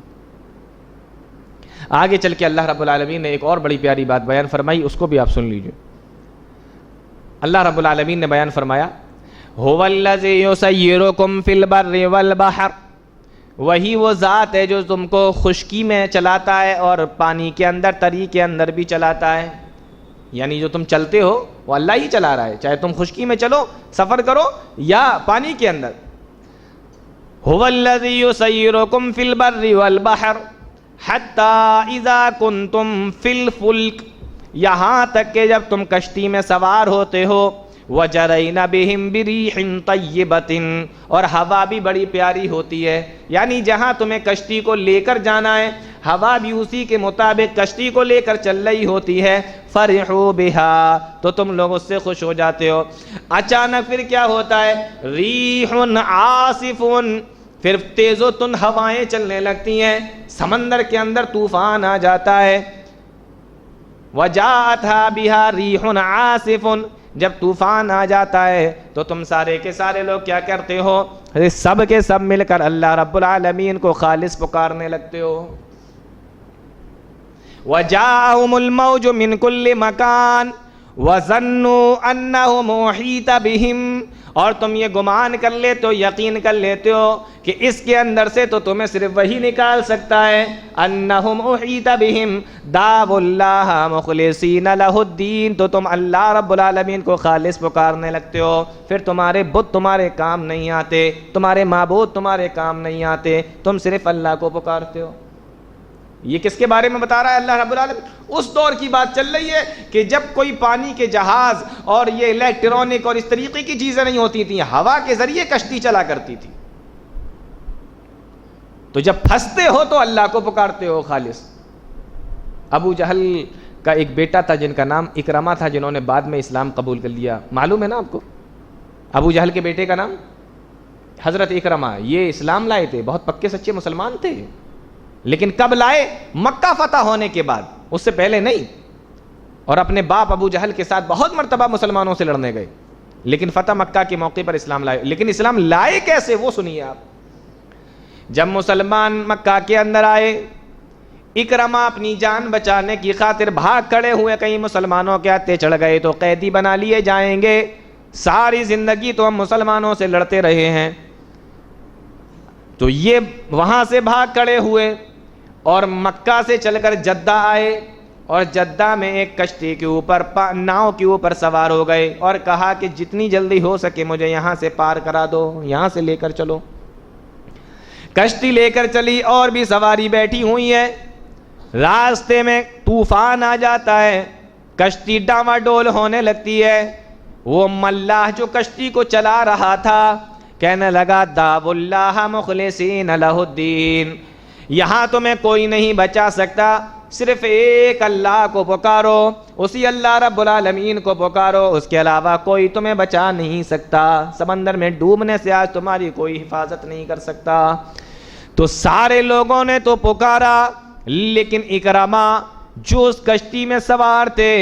آگے چل کے اللہ رب العالمین نے ایک اور بڑی پیاری بات بیان فرمائی، اس کو بھی آپ سن لیجئے. اللہ رب العالمین نے بیان فرمایا هو الذی یسیرکم فی البر والبحر، وہی وہ ذات ہے جو تم کو خشکی میں چلاتا ہے اور پانی کے اندر، تری کے اندر بھی چلاتا ہے. یعنی جو تم چلتے ہو وہ اللہ ہی چلا رہا ہے، چاہے تم خشکی میں چلو، سفر کرو، یا پانی کے اندر. هو الذی یسیرکم فی البر والبحر حتی اذا کنتم فی الفلک، یہاں تک کہ جب تم کشتی میں سوار ہوتے ہو. وَجَرَيْنَ بِهِمْ بِرِيحٍ طَيِّبَةٍ، اور ہوا بھی بڑی پیاری ہوتی ہے. یعنی جہاں تمہیں کشتی کو لے کر جانا ہے ہوا بھی اسی کے مطابق کشتی کو لے کر چل رہی ہوتی ہے. فَرِحُوا بِهَا، تو تم لوگ اس سے خوش ہو جاتے ہو. اچانک پھر کیا ہوتا ہے؟ رِيحٌ عَاصِفٌ، پھر تیز و تند ہوائیں چلنے لگتی ہیں، سمندر کے اندر طوفان آ جاتا ہے. وَجَاءَتْهَا بِهَا رِيحٌ عَاصِفٌ، جب طوفان آ جاتا ہے تو تم سارے کے سارے لوگ کیا کرتے ہو؟ سب کے سب مل کر اللہ رب العالمین کو خالص پکارنے لگتے ہو. وَجَاءَهُمُ الْمَوْجُ مِنْ كُلِّ مَكَانٍ وَظَنُّوا أَنَّهُمْ أُحِيطَ بِهِمْ، اور تم یہ گمان کر لیتے ہو، یقین کر لیتے ہو کہ اس کے اندر سے تو تمہیں صرف وہی نکال سکتا ہے. انہم احیط بہم دعوا اللہ مخلصین لہ الدین، تو تم اللہ رب العالمین کو خالص پکارنے لگتے ہو. پھر تمہارے بت تمہارے کام نہیں آتے، تمہارے معبود تمہارے کام نہیں آتے، تم صرف اللہ کو پکارتے ہو. یہ کس کے بارے میں بتا رہا ہے اللہ رب العالمین؟ اس دور کی بات چل رہی ہے کہ جب کوئی پانی کے جہاز اور یہ الیکٹرانک اور اس طریقے کی چیزیں نہیں ہوتی تھیں، ہوا کے ذریعے کشتی چلا کرتی تھی. تو جب پھنستے ہو تو اللہ کو پکارتے ہو خالص. ابو جہل کا ایک بیٹا تھا جن کا نام اکرمہ تھا، جنہوں نے بعد میں اسلام قبول کر لیا. معلوم ہے نا آپ کو ابو جہل کے بیٹے کا نام؟ حضرت اکرمہ. یہ اسلام لائے تھے، بہت پکے سچے مسلمان تھے، لیکن کب لائے؟ مکہ فتح ہونے کے بعد، اس سے پہلے نہیں. اور اپنے باپ ابو جہل کے ساتھ بہت مرتبہ مسلمانوں سے لڑنے گئے، لیکن فتح مکہ کے موقع پر اسلام لائے. لیکن اسلام لائے کیسے وہ سنیے آپ. جب مسلمان مکہ کے اندر آئے، اکرمہ اپنی جان بچانے کی خاطر بھاگ کھڑے ہوئے، کہیں مسلمانوں کے ہاتھے چڑھ گئے تو قیدی بنا لیے جائیں گے. ساری زندگی تو ہم مسلمانوں سے لڑتے رہے ہیں. تو یہ وہاں سے بھاگ کھڑے ہوئے اور مکہ سے چل کر جدہ آئے، اور جدہ میں ایک کشتی کے اوپر ناؤ کے اوپر سوار ہو گئے اور کہا کہ جتنی جلدی ہو سکے مجھے یہاں سے پار کرا دو، یہاں سے لے کر چلو. کشتی لے کر چلی اور بھی سواری بیٹھی ہوئی ہے. راستے میں طوفان آ جاتا ہے، کشتی ڈاواڈول ہونے لگتی ہے. وہ ملاح جو کشتی کو چلا رہا تھا کہنے لگا دعوا اللہ مخلصین لہ الدین، یہاں تمہیں کوئی نہیں بچا سکتا، صرف ایک اللہ کو پکارو، اسی اللہ رب العالمین کو پکارو، اس کے علاوہ کوئی تمہیں بچا نہیں سکتا. سمندر میں ڈوبنے سے آج تمہاری کوئی حفاظت نہیں کر سکتا. تو سارے لوگوں نے تو پکارا، لیکن اکرمہ جو اس کشتی میں سوار تھے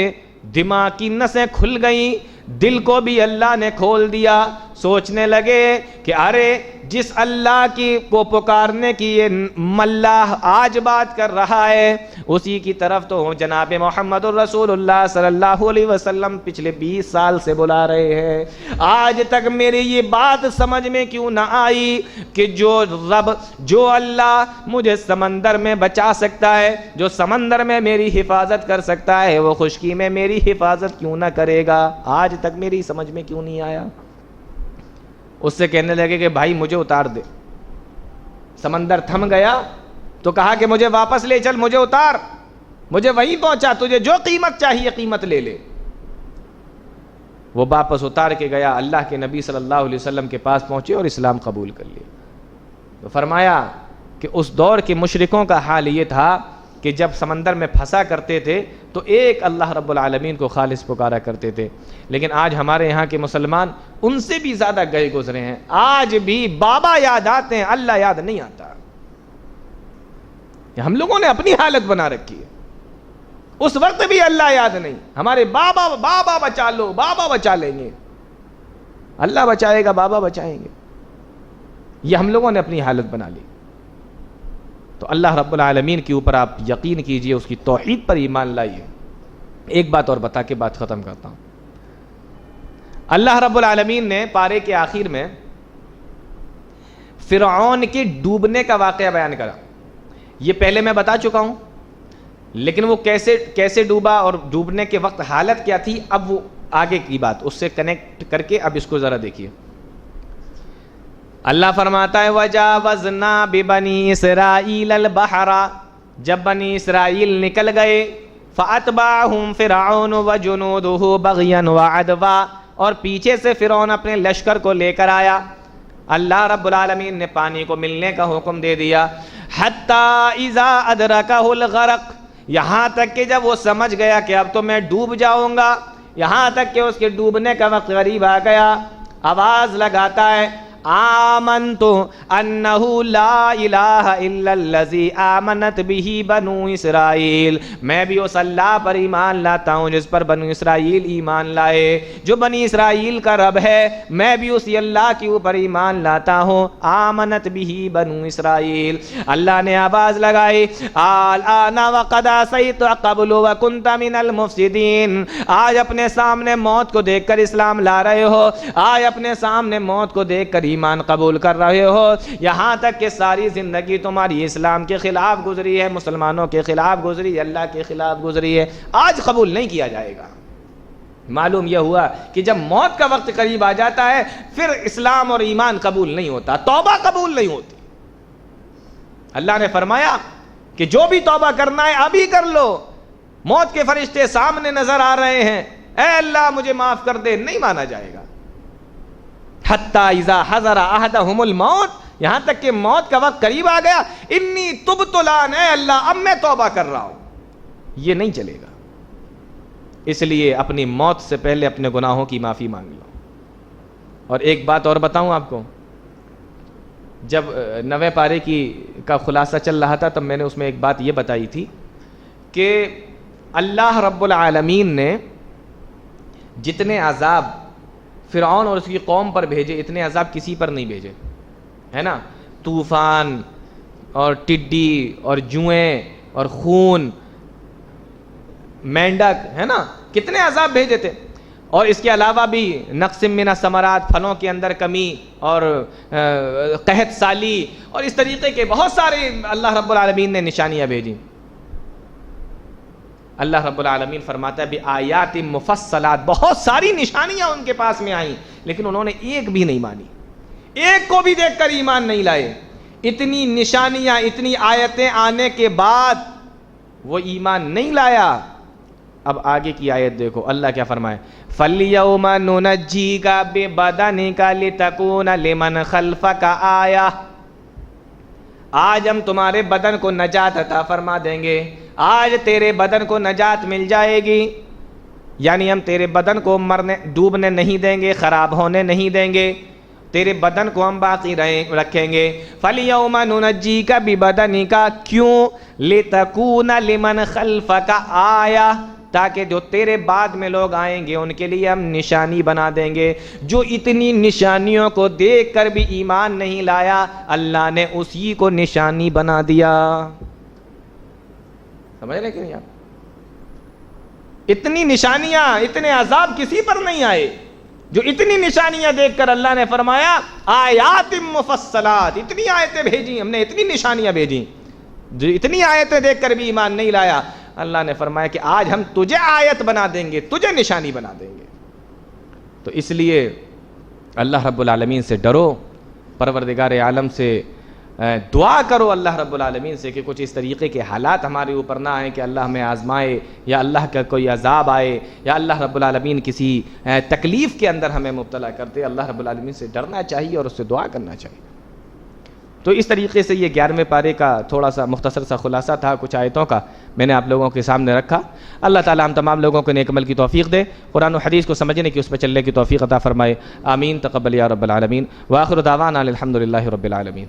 دماغ کی نسیں کھل گئیں، دل کو بھی اللہ نے کھول دیا. سوچنے لگے کہ ارے جس اللہ کی کو پکارنے کی یہ ملاح آج بات کر رہا ہے اسی کی طرف تو جناب محمد الرسول اللہ صلی اللہ علیہ وسلم پچھلے 20 سال سے بلا رہے ہیں. آج تک میری یہ بات سمجھ میں کیوں نہ آئی کہ جو رب، جو اللہ مجھے سمندر میں بچا سکتا ہے، جو سمندر میں میری حفاظت کر سکتا ہے، وہ خشکی میں میری حفاظت کیوں نہ کرے گا؟ آج تک میری سمجھ میں کیوں نہیں آیا؟ اس سے کہنے لگے کہ بھائی مجھے اتار دے. سمندر تھم گیا تو کہا کہ مجھے واپس لے چل، مجھے اتار، مجھے وہیں پہنچا، تجھے جو قیمت چاہیے قیمت لے لے. وہ واپس اتار کے گیا، اللہ کے نبی صلی اللہ علیہ وسلم کے پاس پہنچے اور اسلام قبول کر لیا. تو فرمایا کہ اس دور کے مشرکوں کا حال یہ تھا کہ جب سمندر میں پھنسا کرتے تھے تو ایک اللہ رب العالمین کو خالص پکارا کرتے تھے. لیکن آج ہمارے یہاں کے مسلمان ان سے بھی زیادہ گئے گزرے ہیں. آج بھی بابا یاد آتے ہیں، اللہ یاد نہیں آتا. ہم لوگوں نے اپنی حالت بنا رکھی ہے. اس وقت بھی اللہ یاد نہیں. ہمارے بابا بابا بچا لو، بابا بچا لیں گے، اللہ بچائے گا، بابا بچائیں گے. یہ ہم لوگوں نے اپنی حالت بنا لی. تو اللہ رب العالمین کے اوپر آپ یقین کیجئے، اس کی توحید پر ایمان لائیے. ایک بات اور بتا کے بات ختم کرتا ہوں. اللہ رب العالمین نے پارے کے آخر میں فرعون کے ڈوبنے کا واقعہ بیان کرا. یہ پہلے میں بتا چکا ہوں, لیکن وہ کیسے ڈوبا اور ڈوبنے کے وقت حالت کیا تھی, اب وہ آگے کی بات اس سے کنیکٹ کر کے اب اس کو ذرا دیکھیے. اللہ فرماتا ہے وَجَاوَزْنَا بِبَنِي إِسْرَائِيلَ الْبَحْرَ, جب بنی اسرائیل نکل گئے, فَأَتْبَعَهُمْ فِرْعَوْنُ وَجُنُودُهُ بَغْيًا وَعَدْوًا, اور پیچھے سے فرعون اپنے لشکر کو لے کر آیا. اللہ رب العالمین نے پانی کو ملنے کا حکم دے دیا. حَتَّى إِذَا أَدْرَكَهُ الْغَرَقُ, یہاں تک کہ جب وہ سمجھ گیا کہ اب تو میں ڈوب جاؤں گا, یہاں تک کہ اس کے ڈوبنے کا وقت قریب آ گیا, آواز لگاتا ہے آمنت انہ لا الہ الا الذی آمنت بہ بنو اسرائیل, میں بھی اس اللہ پر ایمان لاتا ہوں جس پر بنو اسرائیل ایمان لائے. جو بنی اسرائیل کا رب ہے میں بھی اسی اللہ کے اوپر ایمان لاتا ہوں. آمنت بہ بنو اسرائیل. اللہ نے آواز لگائی الآن وقد عصیت قبل وکنت من المفسدین, آج اپنے سامنے موت کو دیکھ کر اسلام لا رہے ہو, آج اپنے سامنے موت کو دیکھ کر ایمان قبول کر رہے ہو, یہاں تک کہ ساری زندگی تمہاری اسلام کے خلاف گزری ہے, مسلمانوں کے خلاف گزری ہے, اللہ کے خلاف گزری ہے, آج قبول نہیں کیا جائے گا. معلوم یہ ہوا کہ جب موت کا وقت قریب آ جاتا ہے پھر اسلام اور ایمان قبول نہیں ہوتا, توبہ قبول نہیں ہوتی. اللہ نے فرمایا کہ جو بھی توبہ کرنا ہے ابھی کر لو, موت کے فرشتے سامنے نظر آ رہے ہیں, اے اللہ مجھے معاف کر دے, نہیں مانا جائے گا. حتی اذا حضر احدہم الموت, یہاں تک کہ موت کا وقت قریب آ گیا, انی تبت الان, اے اللہ اب میں توبہ کر رہا ہوں, یہ نہیں چلے گا. اس لیے اپنی موت سے پہلے اپنے گناہوں کی معافی مانگ لو. اور ایک بات اور بتاؤں آپ کو, جب 9ویں پارے کا خلاصہ چل رہا تھا تب میں نے اس میں ایک بات یہ بتائی تھی کہ اللہ رب العالمین نے جتنے عذاب فرعون اور اس کی قوم پر بھیجے اتنے عذاب کسی پر نہیں بھیجے, ہے نا. طوفان اور ٹڈی اور جوئیں اور خون, مینڈک, ہے نا, کتنے عذاب بھیجے تھے. اور اس کے علاوہ بھی نقص من الثمرات, پھلوں کے اندر کمی, اور قحط سالی, اور اس طریقے کے بہت سارے اللہ رب العالمین نے نشانیاں بھیجی. اللہ رب العالمین فرماتا ہے بآیات مفصلات, بہت ساری نشانیاں ان کے پاس میں آئیں لیکن انہوں نے ایک بھی نہیں مانی, ایک کو بھی دیکھ کر ایمان نہیں لائے. اتنی نشانیاں, اتنی آیتیں آنے کے بعد وہ ایمان نہیں لایا. اب آگے کی آیت دیکھو, اللہ کیا فرمائے, فَالْيَوْمَ نُنَجِّيكَ بِبَدَنِكَ لِتَكُونَ لِمَنْ خَلْفَكَ آیَةً, آج ہم تمہارے بدن کو نجات عطا فرما دیں گے, آج تیرے بدن کو نجات مل جائے گی, یعنی ہم تیرے بدن کو ڈوبنے نہیں دیں گے, خراب ہونے نہیں دیں گے, تیرے بدن کو ہم باقی رکھیں گے. فَالْيَوْمَ نُنَجِّيكَ بِبَدَنِكَ, کیوں, لِتَكُونَ لِمَنْ خَلْفَكَ آیَةً, تاکہ جو تیرے بعد میں لوگ آئیں گے ان کے لیے ہم نشانی بنا دیں گے. جو اتنی نشانیوں کو دیکھ کر بھی ایمان نہیں لایا, اللہ نے اسی کو نشانی بنا دیا. سمجھ رہے کہ نہیں آپ؟ اتنی نشانیاں, اتنے عذاب کسی پر نہیں آئے. جو اتنی نشانیاں دیکھ کر اللہ نے فرمایا آیات مفصلات, اتنی آیتیں بھیجی ہم نے, اتنی نشانیاں بھیجی. جو اتنی آیتیں دیکھ کر بھی ایمان نہیں لایا, اللہ نے فرمایا کہ آج ہم تجھے آیت بنا دیں گے, تجھے نشانی بنا دیں گے. تو اس لیے اللہ رب العالمین سے ڈرو, پروردگار عالم سے دعا کرو اللہ رب العالمین سے کہ کچھ اس طریقے کے حالات ہمارے اوپر نہ آئیں کہ اللہ ہمیں آزمائے, یا اللہ کا کوئی عذاب آئے, یا اللہ رب العالمین کسی تکلیف کے اندر ہمیں مبتلا کر دے. اللہ رب العالمین سے ڈرنا چاہیے اور اس سے دعا کرنا چاہیے. تو اس طریقے سے یہ 11ویں پارے کا تھوڑا سا مختصر سا خلاصہ تھا, کچھ آیتوں کا میں نے آپ لوگوں کے سامنے رکھا. اللہ تعالیٰ ہم تمام لوگوں کو نیک عمل کی توفیق دے, قرآن و حدیث کو سمجھنے کی, اس پہ چلنے کی توفیق عطا فرمائے. آمین, تقبل یا رب العالمین. وآخر دعوانا الحمد للہ رب العالمین.